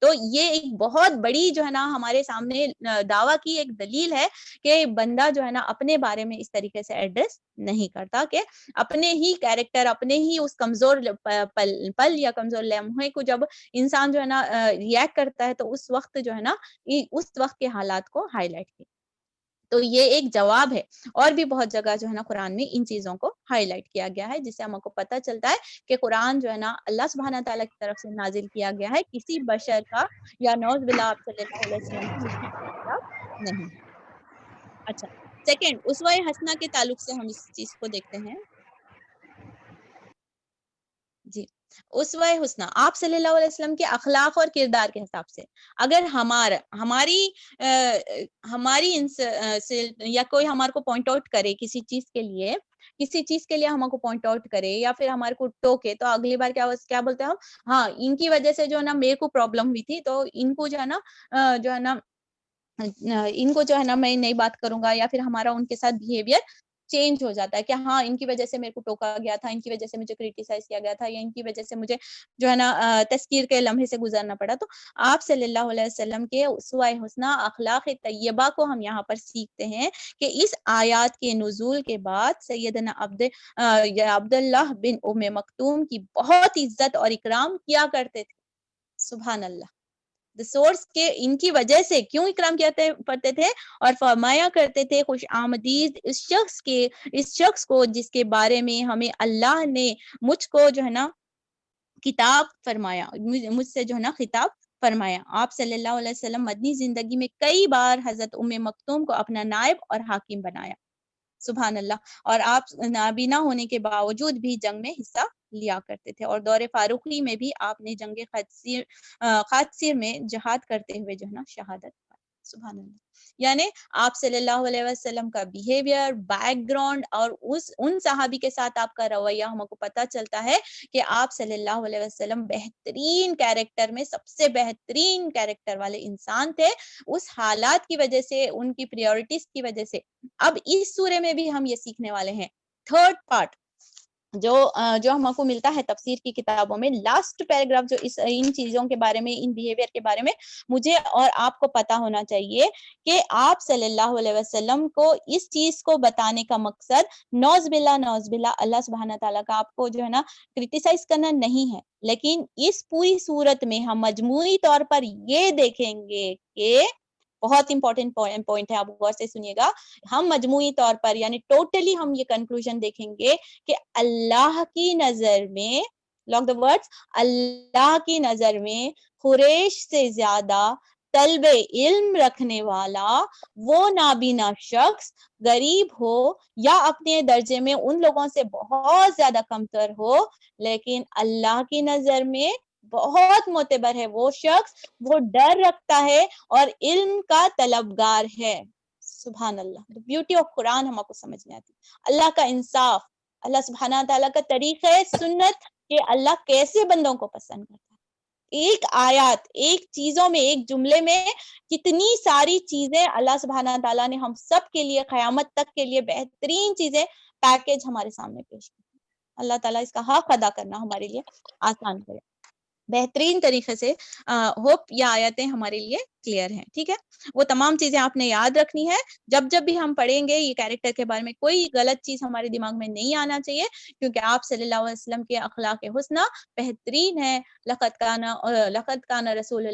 Speaker 1: تو یہ ایک بہت بڑی جو ہے نا ہمارے سامنے دعویٰ کی ایک دلیل ہے کہ بندہ جو ہے نا اپنے بارے میں اس طریقے سے ایڈریس نہیں کرتا، کہ اپنے ہی کیریکٹر، اپنے ہی اس کمزور پل یا کمزور لمحے کو جب انسان جو ہے نا ریئیکٹ کرتا ہے تو اس وقت جو ہے نا اس وقت کے حالات کو ہائی لائٹ کیا. تو یہ ایک جواب ہے. اور بھی بہت جگہ جو ہے نا قرآن میں ان چیزوں کو ہائی لائٹ کیا گیا ہے، جس سے ہم کو پتہ چلتا ہے کہ قرآن جو ہے نا اللہ سبحانہ تعالیٰ کی طرف سے نازل کیا گیا ہے، کسی بشر کا یا نعوذ باللہ آپ صلی اللہ علیہ وسلم کی لکھی ہوئی کتاب نہیں. اچھا، سیکنڈ اسوہ حسنہ کے تعلق سے ہم اس چیز کو دیکھتے ہیں. جی، اسوہ حسنہ آپ صلی اللہ علیہ وسلم کے اخلاق اور کردار کے حساب سے اگر ہماری یا کوئی ہمارے کو پوائنٹ آؤٹ کرے کسی چیز کے لیے ہم کو پوائنٹ آؤٹ کرے یا پھر ہمارے کو ٹوکے، تو اگلی بار کیا بولتے ہیں ہم؟ ہاں، ان کی وجہ سے جو ہے نا میرے کو پرابلم ہوئی تھی، تو ان کو جو ہے نا ان کو جو ہے نا میں نہیں بات کروں گا، یا پھر ہمارا ان کے ساتھ بیہیویئر چینج ہو جاتا ہے کہ ہاں ان کی وجہ سے میرے کو ٹوکا گیا تھا، ان کی وجہ سے مجھے کریٹیسائز کیا گیا تھا، یا ان کی وجہ سے مجھے جو ہے نا تذکیر کے لمحے سے گزرنا پڑا. تو آپ صلی اللہ علیہ وسلم کے اسوہ حسنہ اخلاق طیبہ کو ہم یہاں پر سیکھتے ہیں کہ اس آیات کے نزول کے بعد سیدنا عبداللہ بن ام مکتوم کی بہت عزت اور اکرام کیا کرتے تھے. سبحان اللہ. سورس کے ان کی وجہ سے کیوں اکرام کرتے تھے اور فرمایا کرتے تھے خوش آمدید اس شخص کو جس کے بارے میں ہمیں اللہ نے مجھ کو جو ہے نا کتاب فرمایا، مجھ سے جو ہے نا خطاب فرمایا. آپ صلی اللہ علیہ وسلم مدنی زندگی میں کئی بار حضرت ام مکتوم کو اپنا نائب اور حاکم بنایا. سبحان اللہ. اور آپ نابینا ہونے کے باوجود بھی جنگ میں حصہ لیا کرتے تھے، اور دور فاروقی میں بھی آپ نے جنگ قادسیہ میں جہاد کرتے ہوئے جو ہے نا شہادت پائی. سبحان اللہ. یعنی آپ صلی اللہ علیہ وسلم کا بیہیویئر، بیک گراؤنڈ اور ان صحابی کے ساتھ آپ کا رویہ ہم کو پتہ چلتا ہے کہ آپ صلی اللہ علیہ وسلم بہترین کیریکٹر میں سب سے بہترین کیریکٹر والے انسان تھے. اس حالات کی وجہ سے، ان کی پریورٹیز کی وجہ سے اب اس سورے میں بھی ہم یہ سیکھنے والے ہیں. تھرڈ پارٹ جو ہم کو ملتا ہے تفسیر کی کتابوں میں، لاسٹ پیراگراف جو ان چیزوں کے بارے میں، ان بیہیویئر کے بارے میں مجھے اور آپ کو پتا ہونا چاہیے کہ آپ صلی اللہ علیہ وسلم کو اس چیز کو بتانے کا مقصد نعوذ باللہ اللہ سبحانہ تعالیٰ کا آپ کو جو ہے نا کرٹیسائز کرنا نہیں ہے، لیکن اس پوری صورت میں ہم مجموعی طور پر یہ دیکھیں گے کہ بہت امپورٹنٹ پوائنٹ ہے، آپ غور سے سنیے گا. ہم مجموعی طور پر یعنی ٹوٹلی ہم یہ کنکلوژن دیکھیں گے کہ اللہ کی نظر میں، لاک دا ورڈز، اللہ کی نظر میں قریش سے زیادہ طلب علم رکھنے والا وہ نابینا شخص غریب ہو یا اپنے درجے میں ان لوگوں سے بہت زیادہ کمتر ہو، لیکن اللہ کی نظر میں بہت معتبر ہے وہ شخص، وہ ڈر رکھتا ہے اور علم کا طلبگار ہے. سبحان اللہ. بیوٹی آف قرآن ہم کو سمجھ میں آتی. اللہ کا انصاف، اللہ سبحانہ تعالیٰ کا طریقہ سنت کہ اللہ کیسے بندوں کو پسند کرتا ہے. ایک آیات، ایک چیزوں میں، ایک جملے میں کتنی ساری چیزیں اللہ سبحانہ تعالیٰ نے ہم سب کے لیے قیامت تک کے لیے بہترین چیزیں پیکیج ہمارے سامنے پیش کی. اللہ تعالیٰ اس کا حق ادا کرنا ہمارے لیے آسان کرے بہترین طریقے سے. ہوپ یہ آیتیں ہمارے لیے کلیئر ہیں. ٹھیک ہے، وہ تمام چیزیں آپ نے یاد رکھنی ہے. جب بھی ہم پڑھیں گے یہ کیریکٹر کے بارے میں کوئی غلط چیز ہمارے دماغ میں نہیں آنا چاہیے، کیونکہ آپ صلی اللہ علیہ وسلم کے اخلاق حسنہ بہترین ہے. لقد کان رسول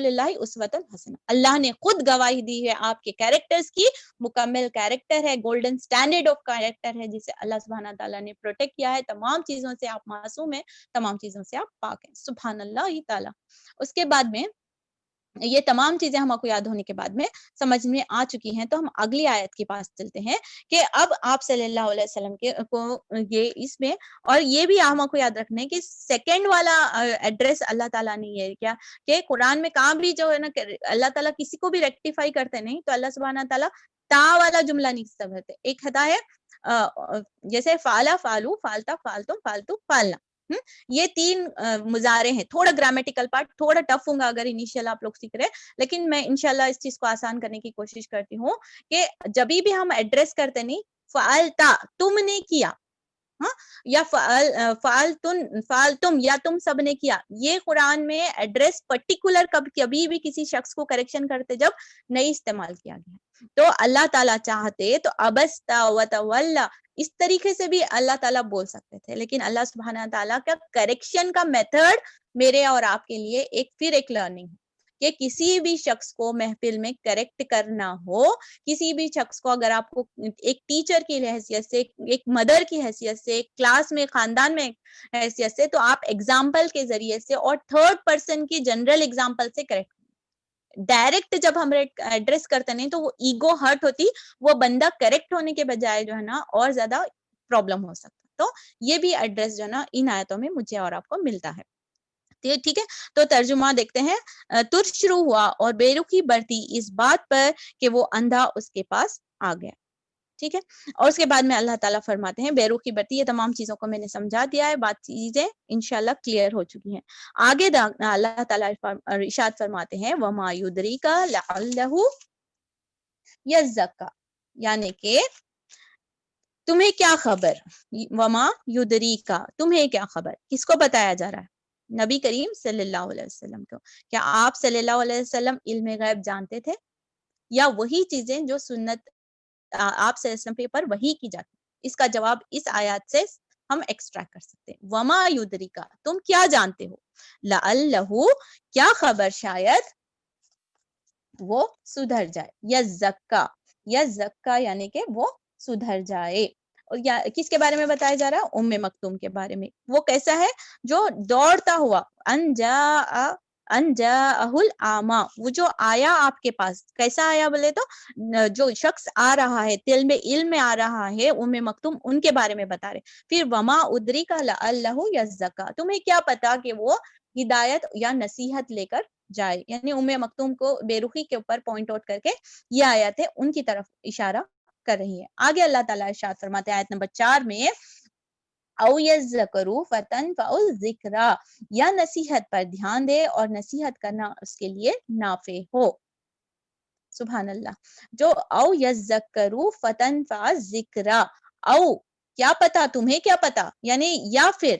Speaker 1: اللہ اسوۃ حسنہ. اللہ نے خود گواہی دی ہے آپ کے کیریکٹرز کی، مکمل کیریکٹر ہے، گولڈن سٹینڈرڈ آف کیریکٹر ہے، جسے اللہ سبحانہ تعالیٰ نے پروٹیکٹ کیا ہے. تمام چیزوں سے آپ معصوم ہیں، تمام چیزوں سے آپ پاک ہیں. سبحان اللہ تعالیٰ. اس کے بعد میں یہ تمام چیزیں ہم کو یاد ہونے کے بعد میں سمجھ میں آ چکی ہیں، تو ہم اگلی آیت کے پاس چلتے ہیں کہ اب آپ صلی اللہ علیہ وسلم کو یہ اس میں، اور یہ بھی ہم کو یاد رکھنا ہے کہ سیکنڈ والا ایڈریس اللہ تعالیٰ نے یہ کیا کہ قرآن میں کہاں بھی جو ہے نا اللہ تعالیٰ کسی کو بھی ریکٹیفائی کرتے نہیں تو اللہ سبحانہ تعالیٰ تا والا جملہ نہیں استعمال. ایک ہدا ہے جیسے فعلا، فالو، فالتا، فالتم، فالتو، فالنا. یہ تین مضارع ہیں. تھوڑا گرامیٹیکل پارٹ تھوڑا ٹف ہوں گا اگر انیشیل آپ لوگ سیکھ رہے ہیں، لیکن میں انشاءاللہ اس چیز کو آسان کرنے کی کوشش کرتی ہوں کہ جبھی بھی ہم ایڈریس کرتے نہیں، فعلتا تم نے کیا، ہاں، یا فعل تم، یا تم سب نے کیا. یہ قرآن میں ایڈریس پرٹیکولر کبھی بھی کسی شخص کو کریکشن کرتے جب نہیں استعمال کیا گیا. تو اللہ تعالیٰ چاہتے تو ابستا وتولا اس طریقے سے بھی اللہ تعالیٰ بول سکتے تھے، لیکن اللہ سبحانہ تعالیٰ کا کریکشن کا میتھڈ میرے اور آپ کے لیے ایک لرننگ ہے کہ کسی بھی شخص کو محفل میں کریکٹ کرنا ہو، کسی بھی شخص کو اگر آپ کو ایک ٹیچر کی حیثیت سے، ایک مدر کی حیثیت سے، ایک کلاس میں، خاندان میں حیثیت سے، تو آپ ایگزامپل کے ذریعے سے اور تھرڈ پرسن کی جنرل ایگزامپل سے کریکٹ. ڈائریکٹ جب ہم ایڈریس کرتے نہیں تو وہ ایگو ہرٹ ہوتی، وہ بندہ کریکٹ ہونے کے بجائے جو ہے نا اور زیادہ پرابلم ہو سکتا. تو یہ بھی ایڈریس جو ہے نا ان آیتوں میں مجھے اور آپ کو ملتا ہے. ٹھیک ہے، تو ترجمہ دیکھتے ہیں. ترس شروع ہوا اور بے رخی برتی اس بات پر کہ وہ اندھا اس کے پاس آ گیا. ٹھیک ہے، اور اس کے بعد میں اللہ تعالیٰ فرماتے ہیں بے رخی برتی. یہ تمام چیزوں کو میں نے سمجھا دیا ہے، بات چیزیں انشاءاللہ کلیئر ہو چکی ہیں. آگے اللہ تعالیٰ ارشاد فرماتے ہیں وما یدریک لعلہ یزکا، یعنی کہ تمہیں کیا خبر، وما یدریکا تمہیں کیا خبر، کس کو بتایا جا رہا ہے؟ نبی کریم صلی اللہ علیہ وسلم کو. کیا آپ صلی اللہ علیہ وسلم علم غیب جانتے تھے، یا وہی چیزیں جو سنت آپ صلی اللہ علیہ وسلم پر وحی کی جاتی؟ اس کا جواب اس آیات سے ہم ایکسٹریکٹ کر سکتے ہیں. وما یدریکا تم کیا جانتے ہو، لعلہ کیا خبر شاید وہ سدھر جائے، یزکا یعنی کہ وہ سدھر جائے. اور کس کے بارے میں بتایا جا رہا ہے؟ ام مکتوم کے بارے میں. وہ کیسا ہے؟ جو دوڑتا ہوا، انجاءہ الاعمی، وہ جو آیا آپ کے پاس. کیسا آیا بولے تو جو شخص آ رہا ہے علم میں آ رہا ہے، ام مکتوم، ان کے بارے میں بتا رہے. پھر وما ادریک لعلہ یزکا، تمہیں کیا پتا کہ وہ ہدایت یا نصیحت لے کر جائے. یعنی ام مکتوم کو بے رخی کے اوپر پوائنٹ آؤٹ کر کے یہ آیت ہے ان کی طرف اشارہ کر رہی ہے. آگے اللہ تعالیٰ ارشاد فرماتے ہیں آیت نمبر 4 میں او یذکروا فتنفع الذکریٰ، یا نصیحت پر دھیان دے اور نصیحت کرنا اس کے لیے نافع ہو. سبحان اللہ. جو او یذکروا فتنفع الذکریٰ، او کیا پتا، تمہیں کیا پتا، یعنی یا پھر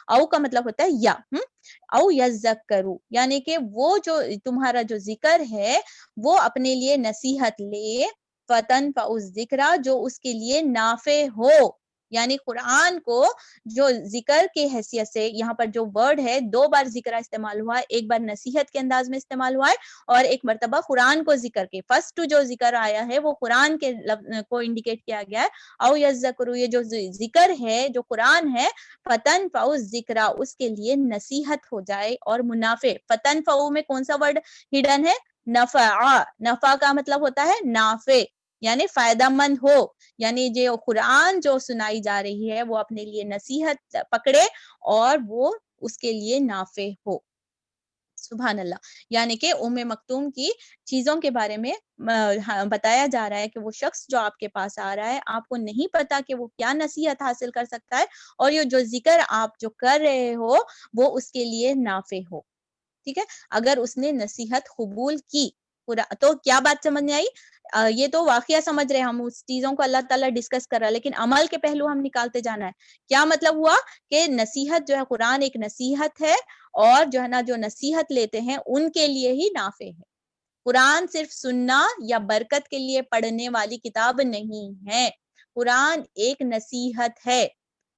Speaker 1: او کا مطلب ہوتا ہے یا. او یذکروا یعنی کہ وہ جو تمہارا جو ذکر ہے وہ اپنے لیے نصیحت لے، فتنفع الذکریٰ جو اس کے لیے نافع ہو. یعنی قرآن کو جو ذکر کے حیثیت سے یہاں پر جو ورڈ ہے 2 بار ذکر استعمال ہوا ہے، ایک بار نصیحت کے انداز میں استعمال ہوا ہے اور ایک مرتبہ قرآن کو ذکر کے. فرسٹ جو ذکر آیا ہے وہ قرآن کے کو انڈیکیٹ کیا گیا ہے. او یذکروا یہ جو ذکر ہے، جو قرآن ہے، فتنفع الذکریٰ اس کے لیے نصیحت ہو جائے اور منافع. فتنفع میں کون سا ورڈ ہڈن ہے؟ نفع. نفع کا مطلب ہوتا ہے نافع، یعنی فائدہ مند ہو. یعنی جو قرآن جو سنائی جا رہی ہے وہ اپنے لیے نصیحت پکڑے اور وہ اس کے لیے نافع ہو. سبحان اللہ. یعنی کہ ام مکتوم کی چیزوں کے بارے میں بتایا جا رہا ہے کہ وہ شخص جو آپ کے پاس آ رہا ہے، آپ کو نہیں پتا کہ وہ کیا نصیحت حاصل کر سکتا ہے، اور یہ جو ذکر آپ جو کر رہے ہو وہ اس کے لیے نافع ہو. ٹھیک ہے، اگر اس نے نصیحت قبول کی تو کیا بات سمجھ میں آئی؟ یہ تو واقعہ سمجھ رہے ہم، اس چیزوں کو اللہ تعالیٰ ڈسکس کر رہا ہے، لیکن عمل کے پہلو ہم نکالتے جانا ہے. کیا مطلب ہوا کہ نصیحت جو ہے، قرآن ایک نصیحت ہے، اور جو ہے نا جو نصیحت لیتے ہیں ان کے لیے ہی نافع ہے. قرآن صرف سننا یا برکت کے لیے پڑھنے والی کتاب نہیں ہے. قرآن ایک نصیحت ہے.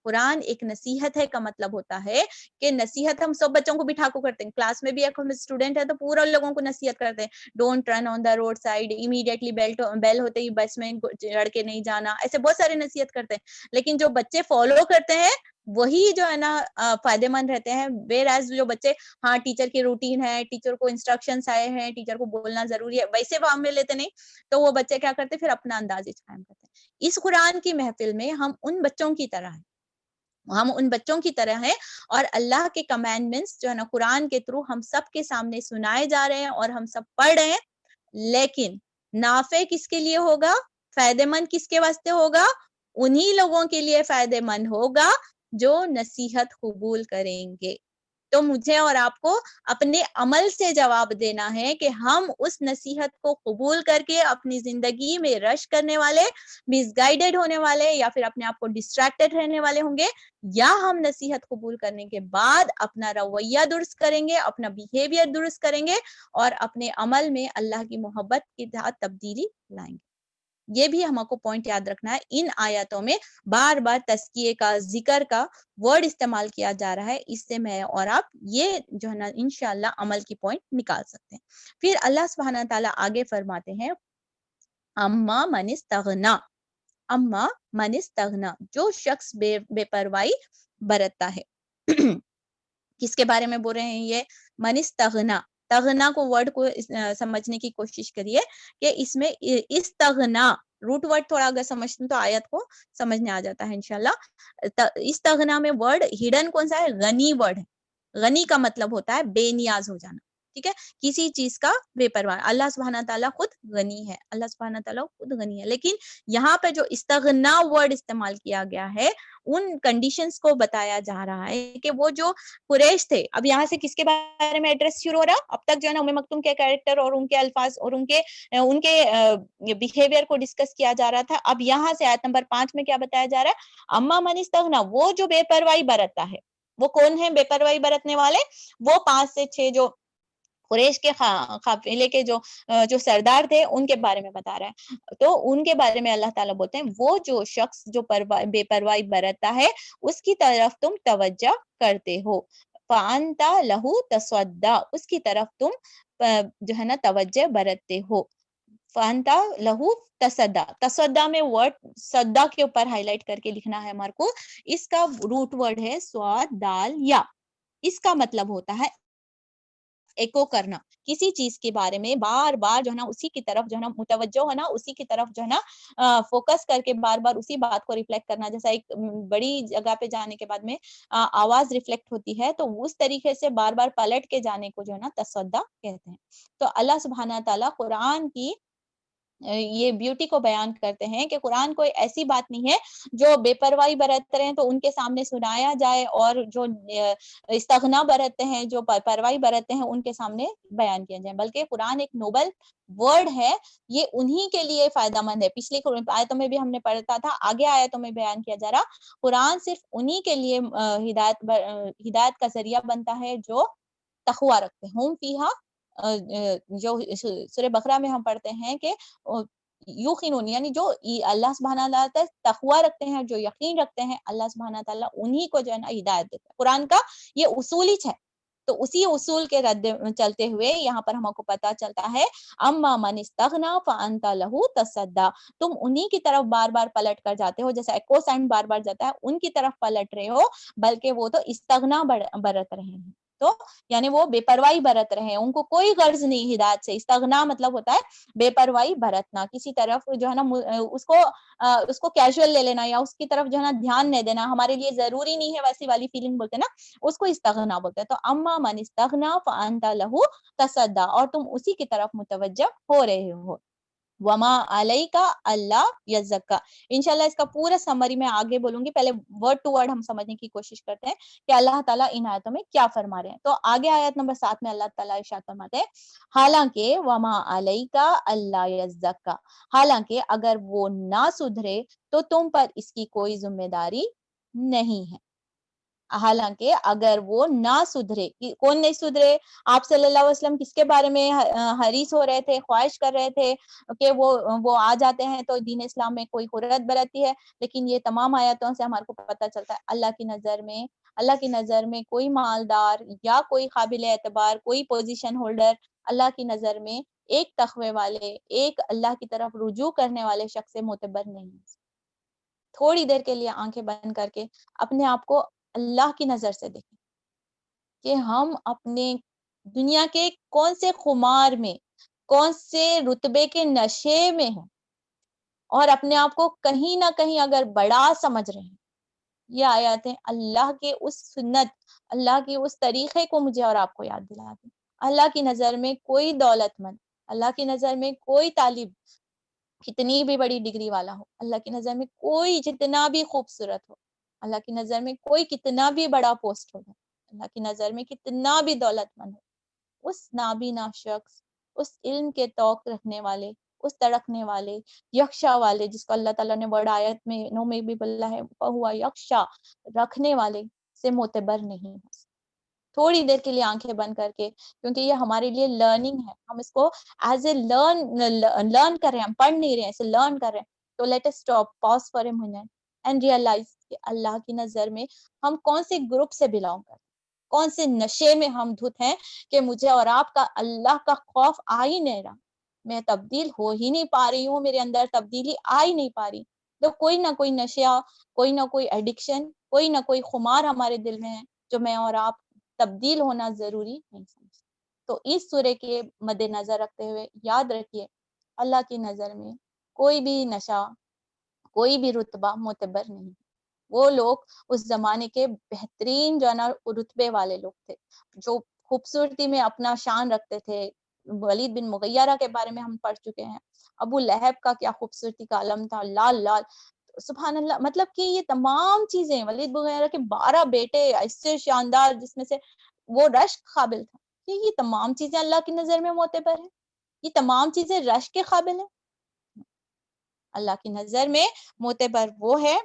Speaker 1: قرآن ایک نصیحت ہے کا مطلب ہوتا ہے کہ نصیحت ہم سب بچوں کو بٹھا کو کرتے ہیں. کلاس میں بھی ایک ہم اسٹوڈنٹ ہے تو پورا لوگوں کو نصیحت کرتے ہیں، don't run on the road side, immediately bell ہوتے ہی بس میں چڑھ کے نہیں جانا، ایسے بہت سارے نصیحت کرتے ہیں. لیکن جو بچے فالو کرتے ہیں وہی جو ہے نا فائدے مند رہتے ہیں. ویئر ایز جو بچے ہاں ٹیچر کی روٹین ہے، ٹیچر کو انسٹرکشنز آئے ہیں، ٹیچر کو بولنا ضروری ہے، ویسے وہ میں لیتے نہیں، تو وہ بچے کیا کرتے پھر اپنا انداز قائم کرتے ہیں. اس قرآن کی محفل میں ہم ان بچوں کی طرح ہیں، ہم ان بچوں کی طرح ہیں، اور اللہ کے کمانڈمنٹس جو ہے نا قرآن کے تھرو ہم سب کے سامنے سنائے جا رہے ہیں اور ہم سب پڑھ رہے ہیں. لیکن نافع کس کے لیے ہوگا، فائدے مند کس کے واسطے ہوگا؟ انہی لوگوں کے لیے فائدے مند ہوگا جو نصیحت قبول کریں گے. تو مجھے اور آپ کو اپنے عمل سے جواب دینا ہے کہ ہم اس نصیحت کو قبول کر کے اپنی زندگی میں رش کرنے والے، مس گائیڈڈ ہونے والے، یا پھر اپنے آپ کو ڈسٹریکٹڈ رہنے والے ہوں گے، یا ہم نصیحت قبول کرنے کے بعد اپنا رویہ درست کریں گے، اپنا بیہیویئر درست کریں گے اور اپنے عمل میں اللہ کی محبت کے ساتھ تبدیلی لائیں گے۔ یہ بھی ہم کو پوائنٹ یاد رکھنا ہے، ان آیاتوں میں بار بار تزکیے کا، ذکر کا ورڈ استعمال کیا جا رہا ہے، اس سے میں اور آپ یہ جو ہے نا انشاءاللہ عمل کی پوائنٹ نکال سکتے ہیں۔ پھر اللہ سبحانہ تعالیٰ آگے فرماتے ہیں اما من استغنا، اما من استغنا، جو شخص بے پرواہی برتتا ہے کس کے بارے میں بول رہے ہیں یہ؟ من استغنا، تغنا کو ورڈ کو سمجھنے کی کوشش کریے کہ اس میں استغنا روٹ ورڈ تھوڑا اگر سمجھتے تو آیت کو سمجھنے آ جاتا ہے انشاءاللہ۔ استغنا میں ورڈ ہڈن کون سا ہے؟ غنی ورڈ ہے۔ غنی کا مطلب ہوتا ہے بے نیاز ہو جانا، ٹھیک ہے، کسی چیز کا بے پرواہ۔ اللہ سبحانہ تعالیٰ خود غنی ہے، اللہ سبحانہ تعالیٰ خود غنی ہے، لیکن یہاں پہ جو استغنا ورڈ استعمال کیا گیا ہے ان کنڈیشنز کو بتایا جا رہا ہے کہ وہ جو قریش تھے، اب یہاں سے کس کے بارے میں ایڈریس شروع ہو رہا؟ اب تک جو ہے نا ام مکتوم کے کیریکٹر اور ان کے الفاظ اور ان کے بیہیویئر کو ڈسکس کیا جا رہا تھا۔ اب یہاں سے آیت نمبر 5 میں کیا بتایا جا رہا ہے؟ اما من استغنا، وہ جو بے پرواہی برتتا ہے۔ وہ کون ہے بے پرواہی برتنے والے؟ وہ 5 سے 6 جو قریش کے قافلے کے جو سردار تھے ان کے بارے میں بتا رہا ہے۔ تو ان کے بارے میں اللہ تعالیٰ بولتے ہیں وہ جو شخص جو بے پرواہی برتتا ہے اس کی طرف تم توجہ کرتے ہو، فَأَنْتَ لَهُ تَصَدَّى، اس کی طرف تم جو ہے نا توجہ برتتے ہو۔ فَأَنْتَ لَهُ تَصَدَّى، تصدّى میں ورڈ صدا کے اوپر ہائی لائٹ کر کے لکھنا ہے ہمارے کو۔ اس کا روٹ ورڈ ہے صاد دال یا، اس کا مطلب ہوتا ہے ایکو کرنا، کسی چیز کے بارے میں بار بار جو ہے نا اسی کی طرف جو ہے نا متوجہ ہونا، اسی کی طرف جو ہے نا فوکس کر کے بار بار اسی بات کو ریفلیکٹ کرنا۔ جیسا ایک بڑی جگہ پہ جانے کے بعد میں آواز ریفلیکٹ ہوتی ہے، تو اس طریقے سے بار بار پلٹ کے جانے کو جو ہے نا تصدع کہتے ہیں۔ تو اللہ سبحانہ تعالیٰ قرآن کی یہ بیوٹی کو بیان کرتے ہیں کہ قرآن کوئی ایسی بات نہیں ہے جو بے پرواہی برتتے ہیں تو ان کے سامنے سنایا جائے، اور جو استغنا برتتے ہیں، جو پرواہی برتتے ہیں ان کے سامنے بیان کیا جائے، بلکہ قرآن ایک نوبل ورڈ ہے، یہ انہی کے لیے فائدہ مند ہے۔ پچھلی آیتوں میں بھی ہم نے پڑھا تھا، آگے آیتوں میں بیان کیا جا رہا، قرآن صرف انہی کے لیے ہدایت کا ذریعہ بنتا ہے جو تقویٰ رکھتے ہیں۔ ہم فیہا، جو سورہ بقرہ میں ہم پڑھتے ہیں کہ یوقنون، یعنی جو اللہ سبحانہ تعالیٰ تقویٰ رکھتے ہیں، جو یقین رکھتے ہیں، اللہ سبحانہ تعالیٰ انہی کو جو ہے نا ہدایت دیتا ہے۔ قرآن کا یہ اصول ہی ہے، تو اسی اصول کے رد چلتے ہوئے یہاں پر ہم کو پتا چلتا ہے اما من استغنا فانت لہ تصدی، تم انہی کی طرف بار بار پلٹ کر جاتے ہو، جیسا ایکو سائن بار بار جاتا ہے ان کی طرف پلٹ رہے ہو، بلکہ وہ تو استغنا برت رہے ہیں، تو یعنی وہ بے پرواہی برت رہے ہیں، ان کو کوئی غرض نہیں ہدایت سے۔ استغنا مطلب ہوتا ہے بے پرواہی برتنا، کسی طرف جو ہے نا اس کو کیجول لے لینا، یا اس کی طرف جو ہے نا دھیان نہیں دینا، ہمارے لیے ضروری نہیں ہے، ویسی والی فیلنگ بولتے ہیں نا، اس کو استغنا بولتے ہیں۔ تو اما من استغنا فانت لہ تصدی، اور تم اسی کی طرف متوجہ ہو رہے ہو۔ وما علیک الا یزکا، انشاءاللہ اس کا پورا سمری میں آگے بولوں گی، پہلے ورڈ ٹو ورڈ ہم سمجھنے کی کوشش کرتے ہیں کہ اللہ تعالیٰ ان آیتوں میں کیا فرما رہے ہیں۔ تو آگے آیت نمبر 7 میں اللہ تعالیٰ ارشاد فرماتے ہیں حالانکہ وما علیک الا یزکا، حالانکہ اگر وہ نہ سدھرے تو تم پر اس کی کوئی ذمہ داری نہیں ہے۔ حالانکہ اگر وہ نہ سدھرے، کون نہیں سدھرے؟ آپ صلی اللہ علیہ وسلم کس کے بارے میں حریص ہو رہے تھے، خواہش کر رہے تھے کہ وہ آ جاتے ہیں تو دین اسلام میں کوئی حرت برتی ہے، لیکن یہ تمام آیاتوں سے ہمارے کو پتہ چلتا ہے اللہ کی نظر میں کوئی مالدار یا کوئی قابل اعتبار، کوئی پوزیشن ہولڈر اللہ کی نظر میں ایک تقوی والے، ایک اللہ کی طرف رجوع کرنے والے شخص سے معتبر نہیں ہے۔ تھوڑی دیر کے لیے آنکھیں بند کر کے اپنے آپ کو اللہ کی نظر سے دیکھیں کہ ہم اپنے دنیا کے کون سے خمار میں، کون سے رتبے کے نشے میں ہیں، اور اپنے آپ کو کہیں نہ کہیں اگر بڑا سمجھ رہے ہیں۔ یہ آیاتیں اللہ کے اس سنت، اللہ کے اس طریقے کو مجھے اور آپ کو یاد دلاتی۔ اللہ کی نظر میں کوئی دولت مند، اللہ کی نظر میں کوئی طالب کتنی بھی بڑی ڈگری والا ہو، اللہ کی نظر میں کوئی جتنا بھی خوبصورت ہو، اللہ کی نظر میں کوئی کتنا بھی بڑا پوسٹ ہوگا، اللہ کی نظر میں کتنا بھی دولت مند ہو، اس نابینا شخص، اس علم کے توق رکھنے والے، اس تڑکنے والے، یکشا والے، جس کو اللہ تعالیٰ نے بڑا آیت میں نو میں بھی بولا ہے ہوا یکشا، رکھنے والے سے معتبر نہیں ہو سکتا۔ تھوڑی دیر کے لیے آنکھیں بند کر کے، کیونکہ یہ ہمارے لیے لرننگ ہے، ہم اس کو ایز اے لرن کر رہے ہیں، ہم پڑھ نہیں رہے ہیں، اسے لرن کر رہے ہیں۔ تو let us stop, pause for a minute and realise کہ اللہ کی نظر میں ہم کون سے گروپ سے بلانگ کرتے ہیں، کون سے نشے میں ہم دھت ہیں کہ مجھے اور آپ کا اللہ کا خوف آ ہی نہیں رہا، میں تبدیل ہو ہی نہیں پا رہی ہوں، میرے اندر تبدیلی آ ہی نہیں پا رہی۔ تو کوئی نہ کوئی نشہ، کوئی نہ کوئی ایڈکشن، کوئی نہ کوئی خمار ہمارے دل میں ہے جو میں اور آپ تبدیل ہونا ضروری نہیں سمجھتے۔ تو اس سورے کے مد نظر رکھتے ہوئے یاد رکھیے، اللہ کی نظر میں کوئی بھی نشہ، کوئی بھی رتبہ معتبر نہیں۔ وہ لوگ اس زمانے کے بہترین جو ہے نا رتبے والے لوگ تھے، جو خوبصورتی میں اپنا شان رکھتے تھے۔ ولید بن مغیرہ کے بارے میں ہم پڑھ چکے ہیں، ابو لہب کا کیا خوبصورتی کا علم تھا، لال لال، سبحان اللہ۔ مطلب کہ یہ تمام چیزیں، ولید بن مغیرہ کے 12 بیٹے ایسے شاندار، جس میں سے وہ رشک قابل تھا، کہ یہ تمام چیزیں اللہ کی نظر میں معتبر ہیں، یہ تمام چیزیں رشک کے قابل ہیں۔ اللہ کی نظر میں معتبر وہ ہے،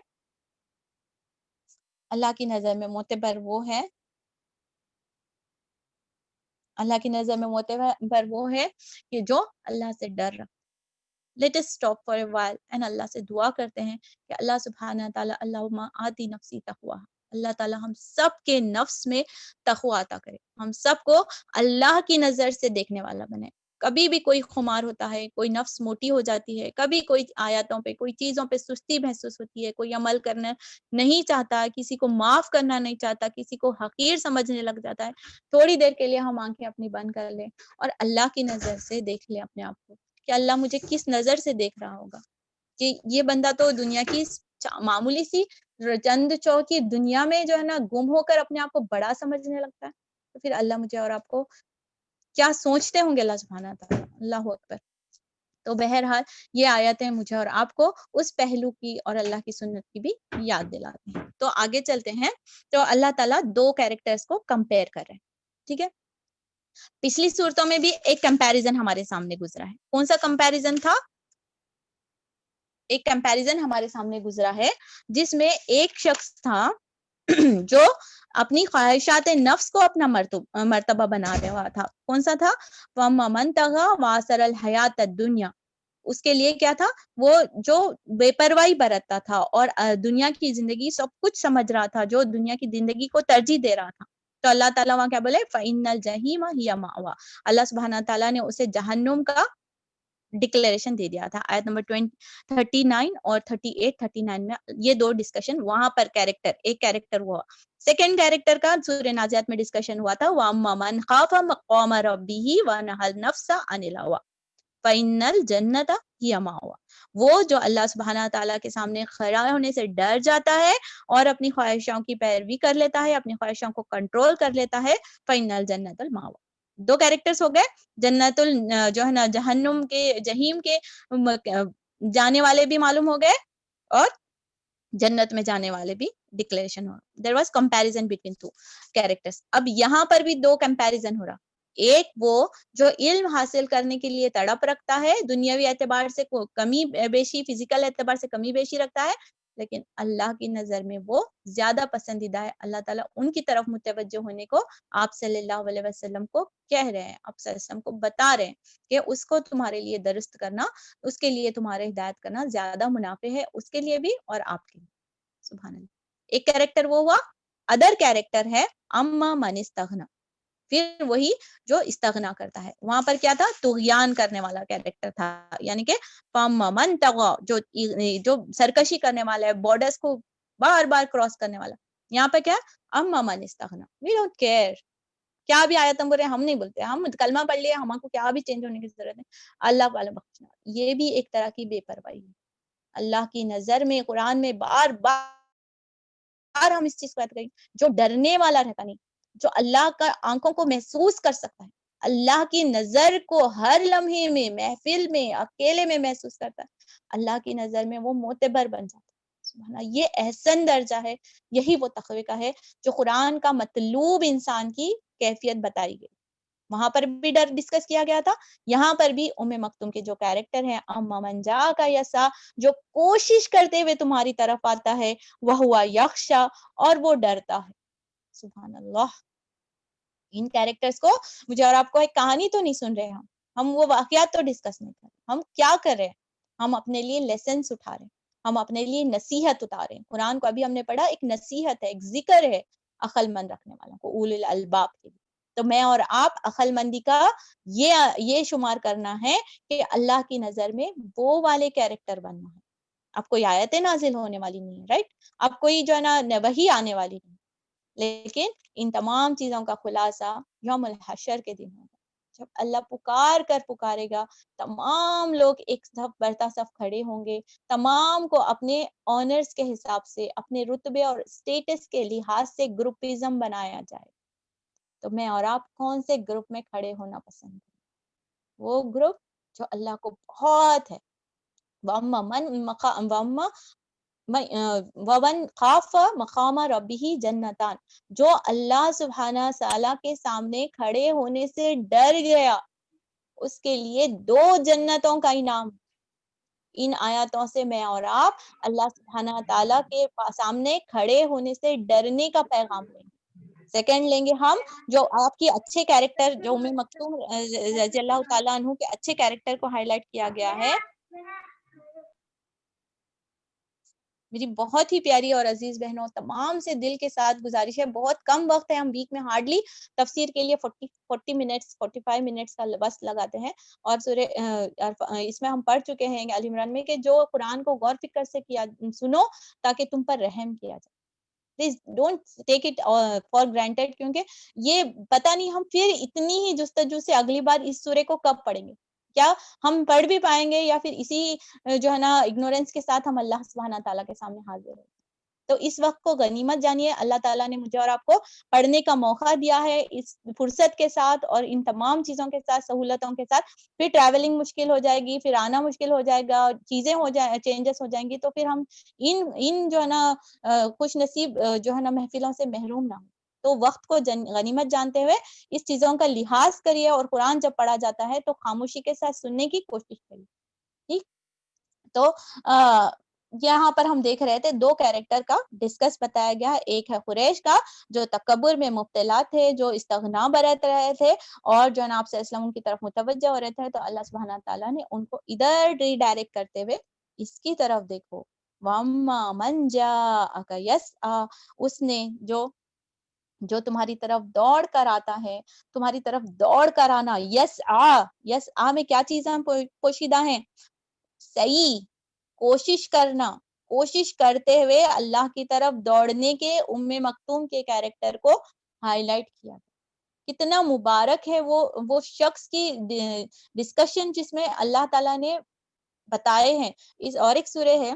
Speaker 1: اللہ کی نظر میں معتبر وہ ہے، اللہ کی نظر میں معتبر وہ ہے کہ جو اللہ سے ڈر رکھتا۔ Let us stop for a while and اللہ سے دعا کرتے ہیں کہ اللہ سبحانہ تعالیٰ اللہم آتی نفسی تقویٰ، اللہ تعالیٰ ہم سب کے نفس میں تقویٰ عطا کرے، ہم سب کو اللہ کی نظر سے دیکھنے والا بنے۔ کبھی بھی کوئی خمار ہوتا ہے، کوئی نفس موٹی ہو جاتی ہے، کبھی کوئی آیاتوں پہ، کوئی چیزوں پہ سستی محسوس ہوتی ہے، کوئی عمل کرنا نہیں چاہتا، کسی کو معاف کرنا نہیں چاہتا، کسی کو حقیر سمجھنے لگ جاتا ہے، تھوڑی دیر کے لیے ہم آنکھیں اپنی بند کر لیں اور اللہ کی نظر سے دیکھ لیں اپنے آپ کو کہ اللہ مجھے کس نظر سے دیکھ رہا ہوگا، کہ یہ بندہ تو دنیا کی معمولی سی چند چوکی دنیا میں جو ہے نا گم ہو کر اپنے آپ کو بڑا سمجھنے لگتا ہے، تو پھر اللہ مجھے اور آپ کو کیا سوچتے ہوں گے اللہ سبحانہ تعالیٰ۔ اللہ اکبر۔ تو بہرحال یہ آیتیں مجھے اور آپ کو اس پہلو کی اور اللہ کی سنت کی بھی یاد دلاتے ہیں۔ تو آگے چلتے ہیں، تو اللہ تعالیٰ 2 کیریکٹرز کو کمپیئر کر رہے ہیں، ٹھیک ہے۔ پچھلی صورتوں میں بھی ایک کمپیریزن ہمارے سامنے گزرا ہے، کون سا کمپیریزن تھا؟ ایک کمپیریزن ہمارے سامنے گزرا ہے جس میں ایک شخص تھا جو اپنی خواہشات نفس کو اپنا مرتبہ بنا رہا تھا۔ کون سا تھا؟ وَمَّن طَغَىٰ وَآثَرَ الْحَيَاةَ الدُّنْيَا، اس کے لیے کیا تھا؟ وہ جو بے پرواہی برتتا تھا اور دنیا کی زندگی سب کچھ سمجھ رہا تھا، جو دنیا کی زندگی کو ترجیح دے رہا تھا۔ تو اللہ تعالیٰ وہاں کیا بولے؟ فَإِنَّ الْجَحِيمَ هِيَ مَأْوَىٰ، اللہ سبحانہ تعالیٰ نے اسے جہنم کا ڈکلیریشن دے دیا تھا۔ آیت نمبر 39 اور 38-39 میں یہ 2 ڈسکشن وہاں پر ایک کیریکٹر ہوا۔ سیکنڈ کیریکٹر کا سورہ نازعات میں ڈسکشن ہوا تھا، وَأَمَّا مَنْ خَافَ مَقَامَ رَبِّهِ وَنَهَى النَّفْسَ عَنِ الْهَوَىٰ فَإِنَّ الْجَنَّةَ هِيَ مَأْوَىٰ، وہ جو اللہ سبحانہ تعالیٰ کے سامنے کھڑا ہونے سے ڈر جاتا ہے اور اپنی خواہشوں کی پیروی کر لیتا ہے، اپنی خواہشوں کو کنٹرول کر لیتا ہے، فَإِنَّ الْجَنَّةَ الْمَأْوَىٰ۔ 2 کیریکٹرز ہو گئے، جنت جو ہے نا جہنم کے جہیم کے جانے والے بھی معلوم ہو گئے اور جنت میں جانے والے بھی declaration who. There was comparison between 2 characters. اب یہاں پر بھی 2 کمپیریزن ہو رہا، ایک وہ جو علم حاصل کرنے کے لیے تڑپ رکھتا ہے، دنیاوی اعتبار سے کمی بیشی، فزیکل اعتبار سے کمی بیشی رکھتا ہے، لیکن اللہ کی نظر میں وہ زیادہ پسندیدہ ہے۔ اللہ تعالیٰ ان کی طرف متوجہ ہونے کو آپ صلی اللہ علیہ وسلم کو کہہ رہے ہیں، آپ صلی اللہ علیہ وسلم کو بتا رہے ہیں کہ اس کو تمہارے لیے درست کرنا، اس کے لیے تمہارے ہدایت کرنا زیادہ منافع ہے، اس کے لیے بھی اور آپ کے لیے۔ سبحان اللہ۔ ایک کیریکٹر وہ ہوا، ادر کیریکٹر ہے اما من استغنا، پھر وہی جو استغنا کرتا ہے۔ وہاں پر کیا تھا؟ طغیان کرنے والا کیریکٹر تھا، یعنی کہ من طغى، جو سرکشی کرنے والا ہے، بارڈرز کو بار بار کراس کرنے والا۔ یہاں پہ کیا؟ اما من استغنا، وی ڈونٹ کیئر، کیا بھی آیت ہم بول رہے ہیں ہم نہیں بولتے، ہم کلمہ پڑھ لیے، ہم کو کیا بھی چینج ہونے کی ضرورت ہے، اللہ والا بخشنا۔ یہ بھی ایک طرح کی بے پرواہی ہے۔ اللہ کی نظر میں قرآن میں بار بار ہم اس چیز کو یاد کریں، جو ڈرنے والا رہتا نہیں، جو اللہ کا آنکھوں کو محسوس کر سکتا ہے، اللہ کی نظر کو ہر لمحے میں، محفل میں، اکیلے میں محسوس کرتا ہے، اللہ کی نظر میں وہ معتبر بن جاتا ہے۔ سبحان اللہ، یہ احسن درجہ ہے، یہی وہ تقوی کا ہے جو قرآن کا مطلوب انسان کی کیفیت بتائی گئی. وہاں پر بھی ڈر ڈسکس کیا گیا تھا، یہاں پر بھی ام مکتوم کے جو کیریکٹر ہیں، اما من جا کا یسا، جو کوشش کرتے ہوئے تمہاری طرف آتا ہے، وہ ہوا یخشا، اور وہ ڈرتا ہے. سبحان اللہ. ان کیریکٹرز کو، مجھے اور آپ کو ایک کہانی تو نہیں سن رہے ہم وہ واقعات تو ڈسکس نہیں کر رہے. ہم کیا کر رہے ہیں؟ ہم اپنے لیے لیسنس اٹھا رہے ہیں، ہم اپنے لیے نصیحت اتارے ہیں. قرآن کو ابھی ہم نے پڑھا، ایک نصیحت ہے، ایک ذکر ہے عقل مند رکھنے والوں کو، اول الالباب کے لیے. تو میں اور آپ عقل مندی کا یہ شمار کرنا ہے کہ اللہ کی نظر میں وہ والے کیریکٹر بننا ہے. اب کوئی آیتیں نازل ہونے والی نہیں ہے، رائٹ؟ اب کوئی جو ہے نا وحی آنے والی نہیں، لیکن ان تمام چیزوں کا خلاصہ یوم الحشر کے دن ہوگا، جب اللہ پکارے گا، تمام لوگ ایک صف برتا صف کھڑے ہوں گے، تمام کو اپنے آنرز کے حساب سے، اپنے رتبے اور اسٹیٹس کے لحاظ سے گروپزم بنایا جائے. تو میں اور آپ کون سے گروپ میں کھڑے ہونا پسند کریں؟ وہ گروپ جو اللہ کو بہت ہے. وَمَنْ خَافَ مَقَامَ رَبِّهِ جَنَّتان، جو اللہ سبحانہ تعالیٰ کے سامنے کھڑے ہونے سے ڈر گیا، اس کے لیے 2 جنتوں کا انعام. ان آیاتوں سے میں اور آپ اللہ سبحانہ تعالیٰ کے سامنے کھڑے ہونے سے ڈرنے کا پیغام لیں گے. سیکنڈ لیں گے ہم، جو آپ کی اچھے کیریکٹر، جو ام مکتوم رضی اللہ تعالیٰ عنہ کے اچھے کیریکٹر کو ہائی لائٹ کیا گیا ہے. میری بہت ہی پیاری اور عزیز بہنوں، تمام سے دل کے ساتھ گزارش ہے، بہت کم وقت ہے، ہم ویک میں ہارڈلی تفسیر کے لیے 40 منٹس 45 منٹس کا بس لگاتے ہیں. اور سورہ اس میں ہم پڑھ چکے ہیں آل عمران میں کہ جو قرآن کو غور فکر سے کیا سنو تاکہ تم پر رحم کیا جائے. Please don't take it for granted, کیونکہ یہ پتہ نہیں ہم پھر اتنی ہی جستجو سے اگلی بار اس سورے کو کب پڑھیں گے، کیا ہم پڑھ بھی پائیں گے، یا پھر اسی جو ہے نا اگنورینس کے ساتھ ہم اللہ سبحانہ تعالیٰ کے سامنے حاضر ہیں. تو اس وقت کو غنیمت جانیے. اللہ تعالیٰ نے مجھے اور آپ کو پڑھنے کا موقع دیا ہے اس فرصت کے ساتھ اور ان تمام چیزوں کے ساتھ، سہولتوں کے ساتھ. پھر ٹریولنگ مشکل ہو جائے گی، پھر آنا مشکل ہو جائے گا، چیزیں چینجز ہو جائیں گی، تو پھر ہم ان جو ہے نا خوش نصیب جو ہے نا محفلوں سے محروم نہ ہوں. تو وقت کو غنیمت جانتے ہوئے اس چیزوں کا لحاظ کریے، اور قرآن جب پڑھا جاتا ہے تو خاموشی کے ساتھ سننے کی کوشش کریے. ٹھیک؟ تو یہاں پر ہم دیکھ رہے تھے 2 کیریکٹر کا ڈسکس بتایا گیا. ایک ہے قریش کا، جو تکبر میں مبتلا تھے، جو استغنا برت رہے تھے، اور جو نبی صلی اللہ علیہ وسلم کی طرف متوجہ ہو رہے تھے. تو اللہ سبحانہ تعالیٰ نے ان کو ادھر ری ڈائریکٹ کرتے ہوئے اس کی طرف دیکھو، وَأَمَّا مَنْ جَاءَكَ يَسْعَىٰ، اس نے جو تمہاری طرف دوڑ کر آتا ہے، تمہاری طرف دوڑ کر آنا. یسعیٰ میں کیا چیزیں پوشیدہ ہیں؟ صحیح کوشش کرنا، کوشش کرتے ہوئے اللہ کی طرف دوڑنے کے ام مکتوم کے کیریکٹر کو ہائی لائٹ کیا. کتنا مبارک ہے وہ شخص کی ڈسکشن جس میں اللہ تعالیٰ نے بتائے ہیں. اس اور ایک سورہ ہے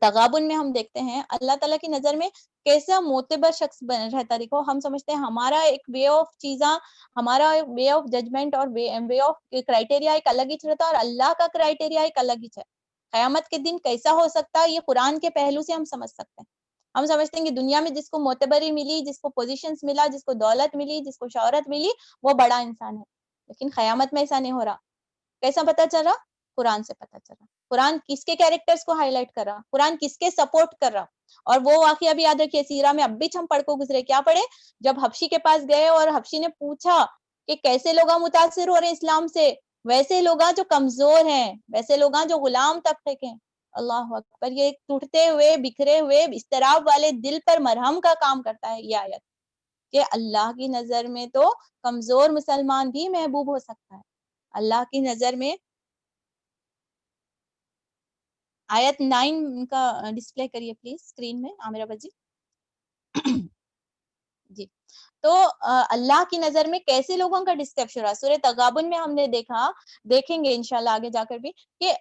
Speaker 1: تغابن میں ہم دیکھتے ہیں اللہ تعالیٰ کی نظر میں کیسا معتبر شخص رہتا. دیکھو ہم سمجھتے ہیں ہمارا ایک وے آف چیزاں، ہمارا وے آف ججمنٹ اور وے آف کرائٹیریا ایک الگ ہی رہتا ہے، اور اللہ کا کرائٹیریا ایک الگ ہی ہے. قیامت کے دن کیسا ہو سکتا ہے، یہ قرآن کے پہلو سے ہم سمجھ سکتے ہیں. ہم سمجھتے ہیں کہ دنیا میں جس کو معتبری ملی، جس کو پوزیشنز ملا، جس کو دولت ملی، جس کو شہرت ملی، وہ بڑا انسان ہے. لیکن قیامت میں ایسا نہیں ہو رہا. کیسا پتا چل رہا؟ قرآن سے پتا چل رہا. قرآن کس کے کیریکٹرز کو ہائی لائٹ کر رہا، قرآن کس کے سپورٹ کر رہا. اور وہ واقعہ بھی یاد رکھیے سیرہ میں، اب بھی ہم پڑھ کو گزرے. کیا پڑھے؟ جب حبشی کے پاس گئے اور حبشی نے پوچھا کہ کیسے لوگ متاثر ہو رہے ہیں اسلام سے. ویسے لوگ جو کمزور ہیں، ویسے لوگ جو غلام طبقے کے ہیں. اللہ اکبر. یہ ٹوٹتے ہوئے بکھرے ہوئے اضطراب والے دل پر مرہم کا کام کرتا ہے یہ آیت، کہ اللہ کی نظر میں تو کمزور مسلمان بھی محبوب ہو سکتا ہے. اللہ کی نظر میں آیت 9 کا ڈسپلے کریے پلیز اسکرین میں عامرہ بجی. جی. تو اللہ کی نظر میں کیسے لوگوں کا ڈسکرپشن رہا. سورہ تغابن میں ہم نے دیکھیں گے انشاءاللہ آگے جا کر بھی کہ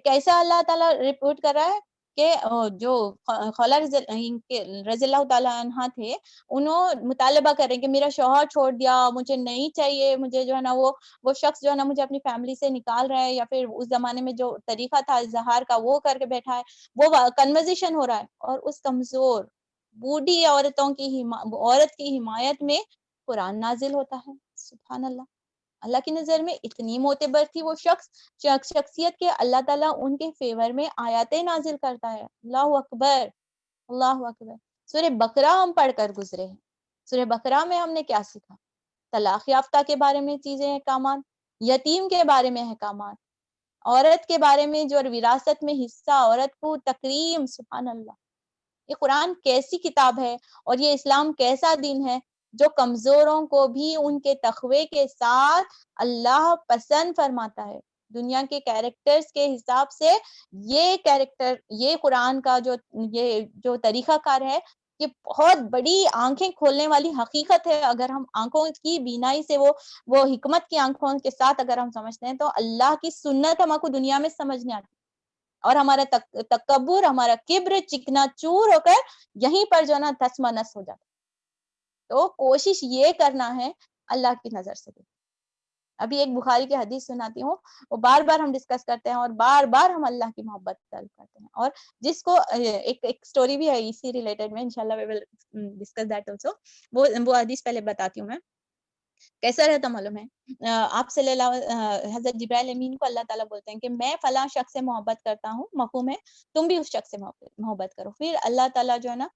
Speaker 1: کیسا اللہ تعالیٰ رپورٹ کر رہا ہے. کہ جو خولہ رضی اللہ تعالیٰ عنہ تھے، انہوں مطالبہ کر رہے ہیں کہ میرا شوہر چھوڑ دیا، مجھے نہیں چاہیے، مجھے جو ہے نا وہ شخص جو ہے نا مجھے اپنی فیملی سے نکال رہا ہے، یا پھر اس زمانے میں جو طریقہ تھا اظہار کا وہ کر کے بیٹھا ہے، وہ کنورزیشن ہو رہا ہے، اور اس کمزور بوڑھی عورت کی حمایت میں قرآن نازل ہوتا ہے. سبحان اللہ. اللہ کی نظر میں اتنی معتبر تھی وہ شخصیت کے اللہ تعالیٰ ان کے فیور میں آیاتیں نازل کرتا ہے. اللہ اکبر، اللہ اکبر. سورہ بقرہ ہم پڑھ کر گزرے ہیں. سورہ بقرہ میں ہم نے کیا سیکھا؟ طلاق یافتہ کے بارے میں چیزیں، احکامات، یتیم کے بارے میں احکامات، عورت کے بارے میں جو وراثت میں حصہ، عورت کو تکریم. سبحان اللہ. یہ قرآن کیسی کتاب ہے، اور یہ اسلام کیسا دین ہے جو کمزوروں کو بھی ان کے تقوی کے ساتھ اللہ پسند فرماتا ہے. دنیا کے کیریکٹرز کے حساب سے یہ قرآن کا جو طریقہ کار ہے، یہ بہت بڑی آنکھیں کھولنے والی حقیقت ہے. اگر ہم آنکھوں کی بینائی سے وہ حکمت کی آنکھوں کے ساتھ اگر ہم سمجھتے ہیں تو اللہ کی سنت ہم کو دنیا میں سمجھنے آتی ہے، اور ہمارا تکبر، ہمارا کبر چکنا چور ہو کر یہیں پر جو ہے نا تس منس ہو جاتا. تو کوشش یہ کرنا ہے اللہ کی نظر سے. ابھی ایک بخاری کی حدیث سناتی ہوں، وہ بار بار ہم ڈسکس کرتے ہیں، اور بار بار ہم اللہ کی محبت طلب کرتے ہیں. اور جس کو ایک سٹوری بھی ہے اسی ریلیٹڈ میں، انشاءاللہ we will discuss that also. وہ حدیث پہلے بتاتی ہوں میں. کیسا رہتا معلوم ہے؟ آپ صلی اللہ حضرت جبرائیل امین کو اللہ تعالیٰ بولتے ہیں کہ میں فلاں شخص سے محبت کرتا ہوں، مفہوم ہے، تم بھی اس شخص سے محبت کرو. پھر اللہ تعالیٰ جو ہے نا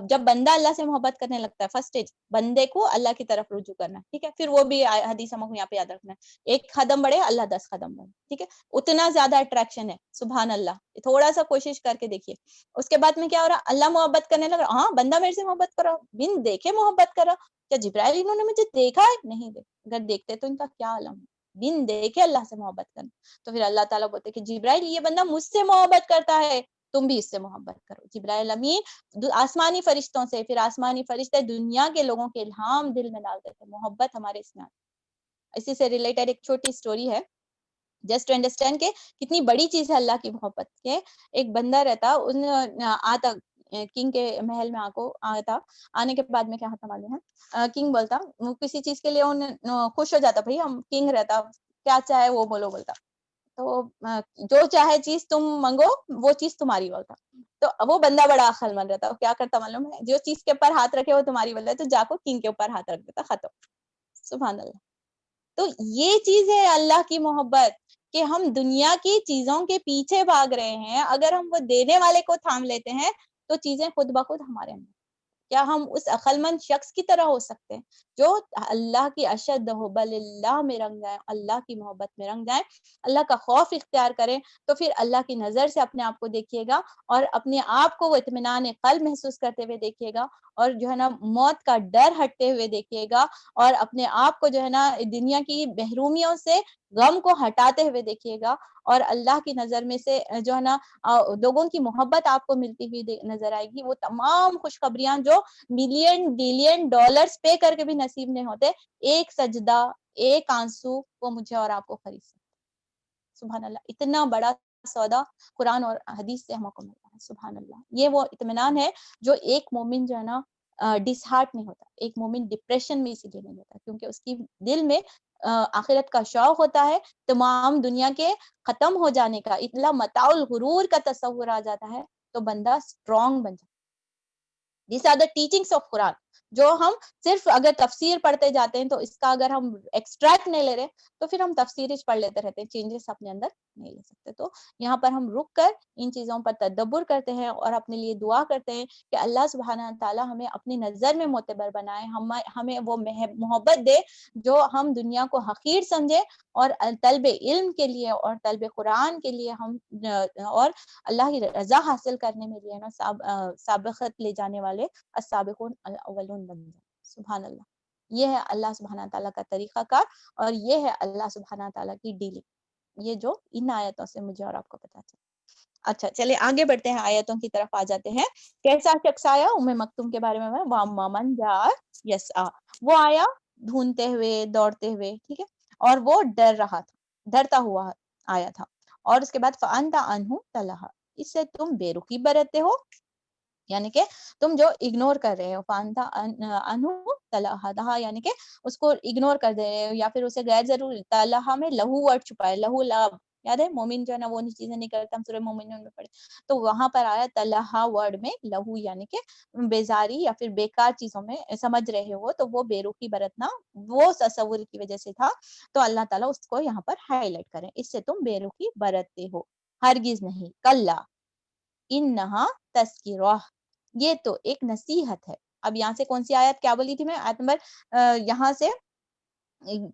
Speaker 1: جب بندہ اللہ سے محبت کرنے لگتا ہے، فرسٹ اسٹیج بندے کو اللہ کی طرف رجوع کرنا، ٹھیک ہے. پھر وہ بھی حدیث ہم کو یہاں پہ یاد رکھنا ہے، 1 قدم بڑھے اللہ 10 قدم بڑھے، ٹھیک ہے. اتنا زیادہ اٹریکشن ہے. سبحان اللہ. تھوڑا سا کوشش کر کے دیکھیے. اس کے بعد میں کیا ہو رہا؟ اللہ محبت کرنے لگا. ہاں بندہ میرے سے محبت کرو، بن دیکھے محبت کرو. کیا جبرائیل انہوں نے مجھے دیکھا ہے؟ نہیں دیکھا. اگر دیکھتے تو ان کا کیا عالم ہے. بن دیکھے اللہ سے محبت کرنا. تو پھر اللہ تعالیٰ بولتے کہ جبرائیل یہ بندہ مجھ سے محبت کرتا ہے، تم بھی اس سے محبت کرو. جبرائیل امین آسمانی فرشتوں سے، پھر آسمانی فرشتے دنیا کے لوگوں کے الہام دل میں ڈالتے تھے، محبت ہمارے اس میں. اسی سے ریلیٹڈ ایک چھوٹی سٹوری ہے، جسٹ ٹو انڈرسٹینڈ کہ کتنی بڑی چیز ہے اللہ کی محبت. کے ایک بندہ رہتا، آتا کنگ کے محل میں آتا. آنے کے بعد میں کیا ہوتا معلوم ہے؟ کنگ بولتا کسی چیز کے لیے خوش ہو جاتا، بھائی ہم کنگ رہتا، کیا چاہے وہ بولو بولتا. تو جو چاہے چیز تم منگو وہ چیز تمہاری بولتا. تو وہ بندہ بڑا عقل مند رہتا، کیا کرتا معلوم ہے؟ جو چیز کے اوپر ہاتھ رکھے وہ تمہاری بول رہا ہے، تو جا کو کنگ کے اوپر ہاتھ رکھ دیتا، ختم. سبحان اللہ. تو یہ چیز ہے اللہ کی محبت، کہ ہم دنیا کی چیزوں کے پیچھے بھاگ رہے ہیں، اگر ہم وہ دینے والے کو تھام لیتے ہیں تو چیزیں خود بخود ہمارے اندر. کیا ہم اس عقل مند شخص کی طرح ہو سکتے ہیں جو اللہ کی اشد حب اللہ میں رنگ جائیں، اللہ کی محبت میں رنگ جائیں، اللہ کا خوف اختیار کریں؟ تو پھر اللہ کی نظر سے اپنے آپ کو دیکھیے گا، اور اپنے آپ کو وہ اطمینان قلب محسوس کرتے ہوئے دیکھیے گا، اور جو ہے نا موت کا ڈر ہٹتے ہوئے دیکھیے گا، اور اپنے آپ کو جو ہے نا دنیا کی محرومیوں سے، غم کو ہٹاتے ہوئے دیکھیے گا. اور اللہ کی نظر میں سے جو ہے نا لوگوں کی محبت آپ کو ملتی ہوئی نظر آئے گی. وہ تمام خوشخبریاں جو ملین بلین ڈالرز پے کر کے بھی نصیب نہیں ہوتے، ایک سجدہ، ایک آنسو، وہ مجھے اور آپ کو خرید سکتے. سبحان اللہ. اتنا بڑا سودا قرآن اور حدیث سے ہم کو ملتا ہے. سبحان اللہ. یہ وہ اطمینان ہے جو ایک مومن جو ہے نا ڈس ہارٹ نہیں ہوتا. ایک مومن ڈپریشن میں اسی لیے نہیں ہوتا کیونکہ اس کی دل میں آخرت کا شوق ہوتا ہے، تمام دنیا کے ختم ہو جانے کا، اطلاع متاع الغرور کا تصور آ جاتا ہے، تو بندہ اسٹرانگ بن جاتا ہے. These are the teachings of قرآن، جو ہم صرف اگر تفسیر پڑھتے جاتے ہیں تو اس کا اگر ہم ایکسٹریکٹ نہیں لے رہے تو پھر ہم تفسیر پڑھ لیتے رہتے ہیں، چینجز اپنے اندر نہیں لے سکتے. تو یہاں پر ہم رک کر ان چیزوں پر تدبر کرتے ہیں اور اپنے لیے دعا کرتے ہیں کہ اللہ سبحانہ تعالیٰ ہمیں اپنی نظر میں معتبر بنائے، ہمیں وہ محبت دے جو ہم دنیا کو حقیر سمجھے، اور طلب علم کے لیے اور طلب قرآن کے لیے ہم اور اللہ کی رضا حاصل کرنے میں جو ہے نا سابقت لے جانے والے السابقون الاولون بن جائیں. سبحان اللہ. یہ ہے اللہ سبحانہ تعالیٰ کا طریقہ کار، اور یہ ہے اللہ سبحانہ تعالیٰ کی ڈیلنگ، یہ جو ان آیتوں سے مجھے اور آپ کو پتا چلا. اچھا چلے آگے بڑھتے ہیں، آیتوں کی طرف آ جاتے ہیں. کیسا شخص آیا؟ ام مکتوم کے بارے میں وَأَمَّا مَنْ جَاءَ يَسْعَىٰ، وہ آیا ڈھونڈتے ہوئے، دوڑتے ہوئے، ٹھیک ہے، اور وہ ڈر رہا تھا، ڈرتا ہوا آیا تھا. اور اس کے بعد فَأَنْتَ عَنْهُ تَلَهَّ، اس سے تم بے رخی برتتے ہو، یعنی کہ تم جو اگنور کر رہے ہو، فانتا انہو تلہدہا، یعنی کہ اس کو اگنور کر دے رہے ہو، یا پھر اسے غیر ضروری، تلہا میں لہو ورڈ چھپا ہے، لہو لعب، یاد ہے مومن جو ہے نا وہ چیزیں نہیں کرتا، ہم سورہ مومنون میں پڑھے تو وہاں پر آیا تلہا ورڈ میں لہو، یعنی کہ بیزاری یا پھر بیکار چیزوں میں سمجھ رہے ہو، تو وہ بے رخی برتنا وہ تصور کی وجہ سے تھا، تو اللہ تعالیٰ اس کو یہاں پر ہائی لائٹ کریں، اس سے تم بے رخی برتتے ہو، ہرگز نہیں، کلا انہا تذکرہ، یہ تو ایک نصیحت ہے۔ اب یہاں سے کون سی آیت کیا بولی تھی میں، آیت نمبر یہاں سے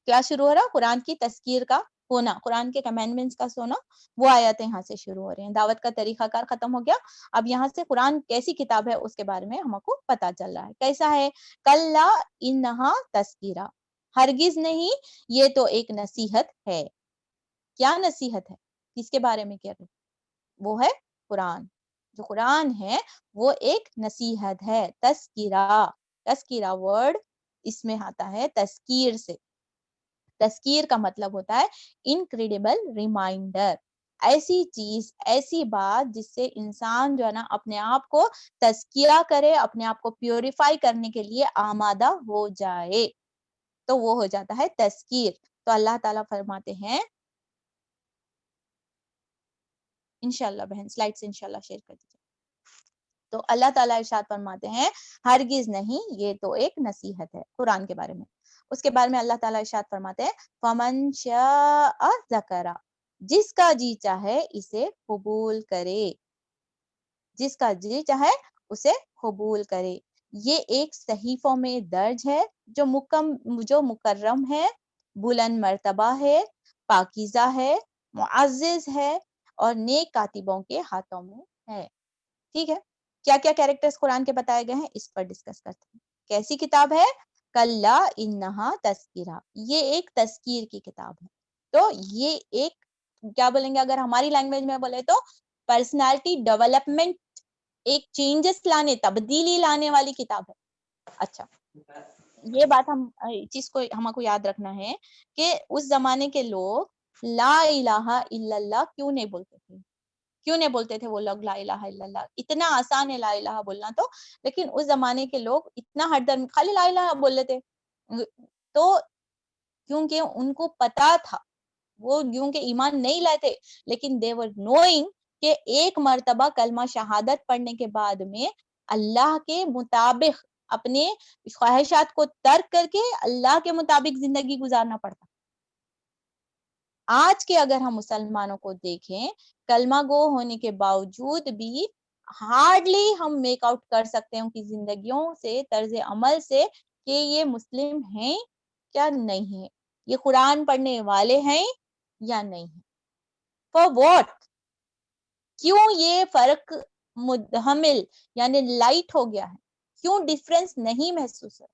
Speaker 1: کیا شروع ہو رہا، قرآن کی تذکیر کا ہونا، قرآن کے کمینڈمنٹس کا سونا، وہ آیتیں یہاں سے شروع ہو رہی ہیں، دعوت کا طریقہ کار ختم ہو گیا، اب یہاں سے قرآن کیسی کتاب ہے اس کے بارے میں ہم کو پتا چل رہا ہے، کیسا ہے، کلا انہا تذکرہ، ہرگز نہیں یہ تو ایک نصیحت ہے، کیا نصیحت ہے، کس کے بارے میں کہہ رہے، وہ ہے قرآن، جو قرآن ہے وہ ایک نصیحت ہے، تذکرہ، تذکرہ ورڈ اس میں آتا ہے تذکیر سے، تذکیر کا مطلب ہوتا ہے انکریڈیبل ریمائنڈر، ایسی چیز، ایسی بات جس سے انسان جو ہے نا اپنے آپ کو تزکیہ کرے، اپنے آپ کو پیوریفائی کرنے کے لیے آمادہ ہو جائے، تو وہ ہو جاتا ہے تذکیر۔ تو اللہ تعالیٰ فرماتے ہیں، انشاءاللہ بہن سلائڈ سے انشاءاللہ شیئر کر دیجیے، تو اللہ تعالیٰ ارشاد فرماتے ہیں ہرگز نہیں یہ تو ایک نصیحت ہے قرآن کے بارے میں۔ اس کے بارے میں اللہ تعالیٰ ارشاد فرماتے ہیں فَمَنْ شَاءَ ذَكَرَ، جس کا جی چاہے اسے قبول کرے، جس کا جی چاہے اسے قبول کرے، یہ ایک صحیفوں میں درج ہے جو مکرم ہے، بلند مرتبہ ہے، پاکیزہ ہے، معزز ہے، اور نیک کاتبوں کے ہاتھوں میں ہے۔ ٹھیک ہے، کیا کیا کیریکٹرز قرآن کے بتائے گئے ہیں اس پر ڈسکس کرتے ہیں۔ کیسی کتاب ہے، کلا انہا تذکرہ، یہ ایک تذکیر کی کتاب ہے، تو یہ ایک کیا بولیں گے اگر ہماری لینگویج میں بولے تو پرسنالٹی ڈیولپمنٹ، ایک چینجز لانے، تبدیلی لانے والی کتاب ہے۔ اچھا، یہ بات ہم چیز کو ہم کو یاد رکھنا ہے کہ اس زمانے کے لوگ لا الہ الا اللہ کیوں نہیں بولتے تھے، کیوں نہیں بولتے تھے وہ لوگ لا الہ الا اللہ، اتنا آسان ہے لا الہ بولنا تو، لیکن اس زمانے کے لوگ اتنا ہر درم خالی لا الہ بول لیتے، تو کیونکہ ان کو پتا تھا، وہ کیونکہ ایمان نہیں لائے تھے، لیکن they were knowing کہ ایک مرتبہ کلمہ شہادت پڑھنے کے بعد میں اللہ کے مطابق اپنے خواہشات کو ترک کر کے اللہ کے مطابق زندگی گزارنا پڑتا۔ آج کے اگر ہم مسلمانوں کو دیکھیں، کلمہ گو ہونے کے باوجود بھی ہارڈلی ہم میک آؤٹ کر سکتے ہیں ان کی زندگیوں سے، طرز عمل سے، کہ یہ مسلم ہیں کیا نہیں ہیں، یہ قرآن پڑھنے والے ہیں یا نہیں ہیں۔ For what؟ کیوں یہ فرق مدحمل یعنی لائٹ ہو گیا ہے، کیوں ڈیفرنس نہیں محسوس ہے؟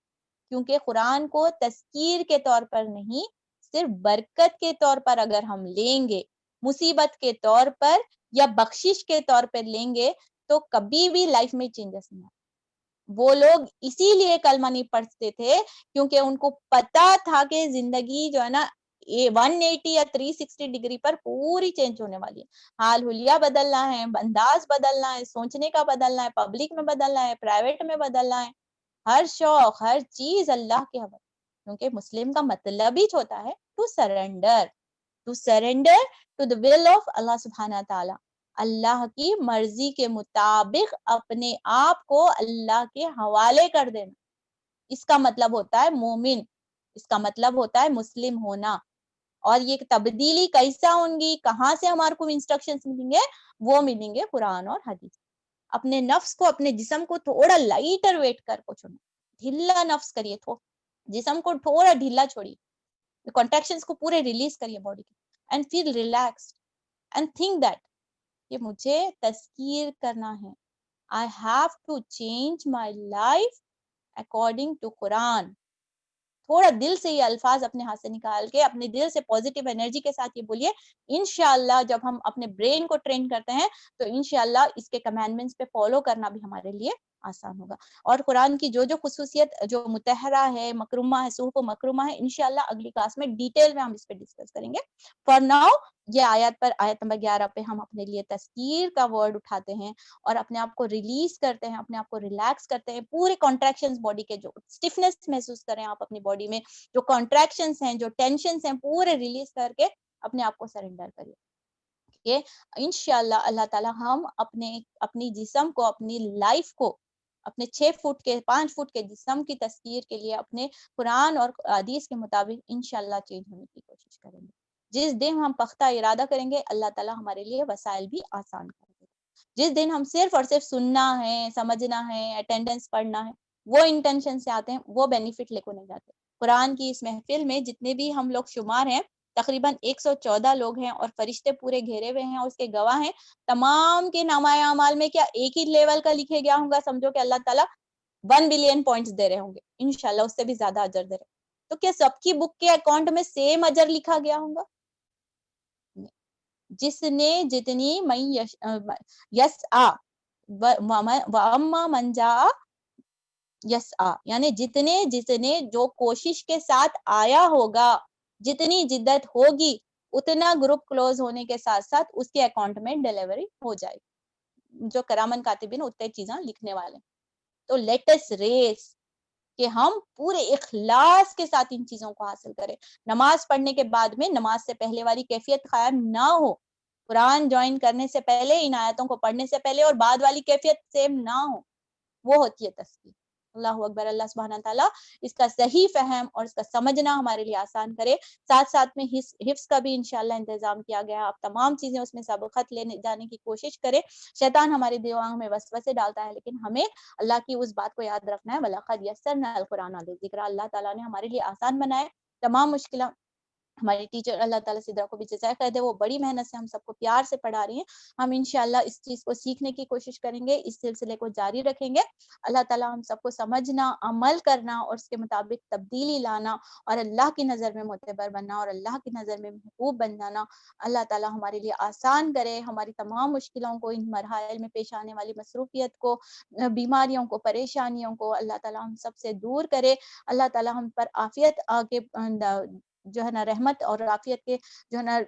Speaker 1: کیونکہ قرآن کو تذکیر کے طور پر نہیں، صرف برکت کے طور پر اگر ہم لیں گے، مصیبت کے طور پر یا بخشش کے طور پر لیں گے، تو کبھی بھی لائف میں چینجز نہیں آئے۔ وہ لوگ اسی لیے کلمہ نہیں پڑھتے تھے کیونکہ ان کو پتا تھا کہ زندگی جو ہے نا 180 یا 360 ڈگری پر پوری چینج ہونے والی ہے، حال حلیہ بدلنا ہے، انداز بدلنا ہے، سوچنے کا بدلنا ہے، پبلک میں بدلنا ہے، پرائیویٹ میں بدلنا ہے، ہر شوق، ہر چیز اللہ کے حوالے، کیونکہ مسلم کا مطلب ہی ہوتا ہے to surrender to the will of Allah سبحانہ تعالی، اللہ کی مرضی کے مطابق اپنے آپ کو اللہ کے حوالے کر دینا، اس کا مطلب ہوتا ہے مومن، اس کا مطلب ہوتا ہے مسلم ہونا۔ اور یہ تبدیلی کیسا ہوں گی، کہاں سے ہمارے کو انسٹرکشنز ملیں گے، وہ ملیں گے قرآن اور حدیث۔ اپنے نفس کو، اپنے جسم کو تھوڑا لائٹر ویٹ کر کو چھوڑنا، ڈھیلا نفس کریے، جسم کو تھوڑا ڈھیلا چھوڑیے، کانٹریکشنز کو پورے ریلیز کریے باڈی کے، and feel relaxed and think that کہ مجھے تذکیر کرنا ہے، I have to change my life according to قرآن۔ تھوڑا دل سے یہ الفاظ اپنے ہاتھ سے نکال کے اپنے دل سے پوزیٹیو انرجی کے ساتھ یہ بولیے، انشاءاللہ جب ہم اپنے برین کو ٹرین کرتے ہیں تو انشاءاللہ اس کے کمانڈمنٹس پہ فالو کرنا بھی ہمارے لیے آسان ہوگا. اور قرآن کی جو جو خصوصیت جو متحرہ ہے، مکرمہ ہے، صحف مکرمہ ہے، انشاءاللہ اگلی کلاس میں ڈیٹیل میں ہم اس پہ ڈسکس کریں گے. فار ناؤ یہ آیت پر آیت نمبر 11 پہ ہم اپنے لیے تذکیر کا ورڈ اٹھاتے ہیں اور اپنے آپ کو ریلیز کرتے ہیں، اپنے آپ کو ریلیکس کرتے ہیں. پورے کانٹریکشنز باڈی کے جو اسٹفنس محسوس کریں آپ اپنی باڈی میں، جو کانٹریکشنز ہیں، جو ٹینشنز ہیں، پورے ریلیز کر کے اپنے آپ کو سرنڈر کریے. کہ انشاءاللہ اللہ تعالی ہم اپنی جسم کو، اپنی لائف کو، اپنے 6 فٹ کے 5 فٹ کے جسم کی تسخیر کے لیے اپنے قرآن اور حدیث کے مطابق انشاءاللہ چینج ہونے کی کوشش کریں گے. جس دن ہم پختہ ارادہ کریں گے اللہ تعالی ہمارے لیے وسائل بھی آسان کر دے گا. جس دن ہم صرف اور صرف سننا ہے، سمجھنا ہے، اٹینڈنس پڑھنا ہے، وہ انٹینشن سے آتے ہیں، وہ بینیفٹ لے کو نہیں جاتے. قرآن کی اس محفل میں جتنے بھی ہم لوگ شمار ہیں تقریباً 114 لوگ ہیں اور فرشتے پورے گھیرے ہوئے ہیں اور اس کے گواہ ہیں. تمام کے نامہ اعمال میں کیا ایک ہی لیول کا لکھے گیا ہوگا؟ سمجھو کہ اللہ تعالیٰ 1 بلین پوائنٹس دے رہے ہوں گے، انشاءاللہ اس سے بھی زیادہ اجر دے رہے. تو کیا سب کی بک کے اکاؤنٹ میں سیم اجر لکھا گیا ہوگا؟ جس نے جتنی یس آ من جا یس آ، یعنی جتنے جو کوشش کے ساتھ آیا ہوگا، جتنی جدت ہوگی اتنا گروپ کلوز ہونے کے ساتھ ساتھ اس کے اکاؤنٹ میں ڈیلیوری ہو جائے. جو کرامن کاتبین اتنے چیزیں لکھنے والے. تو لیٹس ریس کہ ہم پورے اخلاص کے ساتھ ان چیزوں کو حاصل کریں. نماز پڑھنے کے بعد میں نماز سے پہلے والی کیفیت قائم نہ ہو. قرآن جوائن کرنے سے پہلے، ان آیتوں کو پڑھنے سے پہلے اور بعد والی کیفیت سیم نہ ہو. وہ ہوتی ہے تسبیح. اللہ اکبر. اللہ سبحانہ تعالیٰ اس کا صحیح فہم اور اس کا سمجھنا ہمارے لیے آسان کرے. ساتھ ساتھ میں حفظ کا بھی انشاءاللہ انتظام کیا گیا ہے. آپ تمام چیزیں اس میں سبقت لینے جانے کی کوشش کریں. شیطان ہمارے دماغ میں وسوسے ڈالتا ہے، لیکن ہمیں اللہ کی اس بات کو یاد رکھنا ہے، وَلَقَدْ يَسَّرْنَا الْقُرْآنَ لِلذِّكْرِ. اللہ تعالیٰ نے ہمارے لیے آسان بنائے تمام مشکلات. ہماری ٹیچر اللہ تعالیٰ سدرا کو بھی جزائے خیر دے، وہ بڑی محنت سے ہم سب کو پیار سے پڑھا رہی ہیں. ہم انشاءاللہ اس چیز کو سیکھنے کی کوشش کریں گے، اس سلسلے کو جاری رکھیں گے. اللہ تعالیٰ ہم سب کو سمجھنا، عمل کرنا اور اس کے مطابق تبدیلی لانا اور اللہ کی نظر میں معتبر بننا اور اللہ کی نظر میں محبوب بن جانا اللہ تعالیٰ ہمارے لیے آسان کرے. ہماری تمام مشکلوں کو، ان مراحل میں پیش آنے والی مصروفیت کو، بیماریوں کو، پریشانیوں کو اللہ تعالیٰ ہم سب سے دور کرے. اللہ تعالیٰ ہم پر عافیت کے جو ہے نا رحمت اور عافیت کے جو ہے نا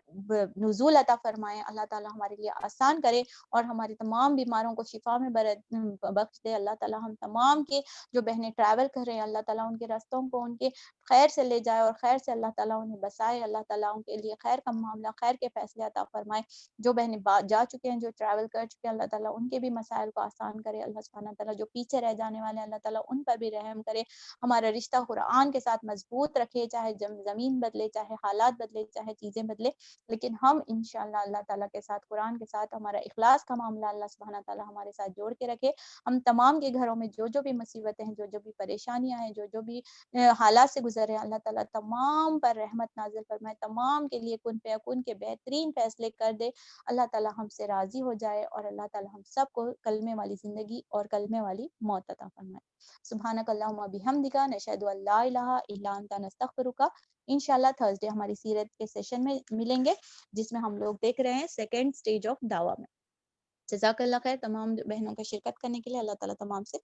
Speaker 1: نزول عطا فرمائے. اللہ تعالیٰ ہمارے لیے آسان کرے اور ہماری تمام بیماروں کو شفا میں بخش دے. اللہ تعالیٰ ہم تمام کے جو بہنیں ٹریول کر رہے ہیں اللہ تعالیٰ ان کے رستوں کو ان کے خیر سے لے جائے اور خیر سے اللہ تعالیٰ انہیں بسائے. اللہ تعالیٰ ان کے لیے خیر کا معاملہ، خیر کے فیصلے عطا فرمائے. جو بہنیں جا چکے ہیں، جو ٹریول کر چکے ہیں، اللہ تعالیٰ ان کے بھی مسائل کو آسان کرے. اللہ سبحانہ تعالیٰ جو پیچھے رہ جانے والے ہیں اللہ تعالیٰ ان پر بھی رحم کرے. ہمارا رشتہ قرآن کے ساتھ مضبوط رکھے، چاہے زمین بدلے، چاہے حالات بدلے، چاہے چیزیں بدلے، لیکن ہم انشاءاللہ اللہ تعالیٰ کے ساتھ، قرآن کے ساتھ ہمارا اخلاص کا معاملہ اللہ سبحانہ تعالیٰ ہمارے ساتھ جوڑ کے رکھے. ہم تمام کے گھروں میں جو بھی مصیبتیں ہیں، جو بھی پریشانیاں ہیں، جو بھی حالات سے گزر رہے ہیں، اللہ تعالیٰ تمام پر رحمت نازل فرمائے. تمام کے لیے کن فیکون کے بہترین فیصلے کر دے. اللہ تعالیٰ ہم سے راضی ہو جائے اور اللہ تعالیٰ ہم سب کو کلمے والی زندگی اور کلمے والی موت عطا فرمائے. سبحانک اللہم بحمدک، نشہد ان لا الہ الا انت، نستغفرک. انشاءاللہ تھرسڈے ہماری سیرت کے سیشن میں ملیں گے، جس میں ہم لوگ دیکھ رہے ہیں سیکنڈ سٹیج آف دعویٰ میں. جزاک اللہ خیر تمام بہنوں کا شرکت کرنے کے لیے. اللہ تعالیٰ تمام سے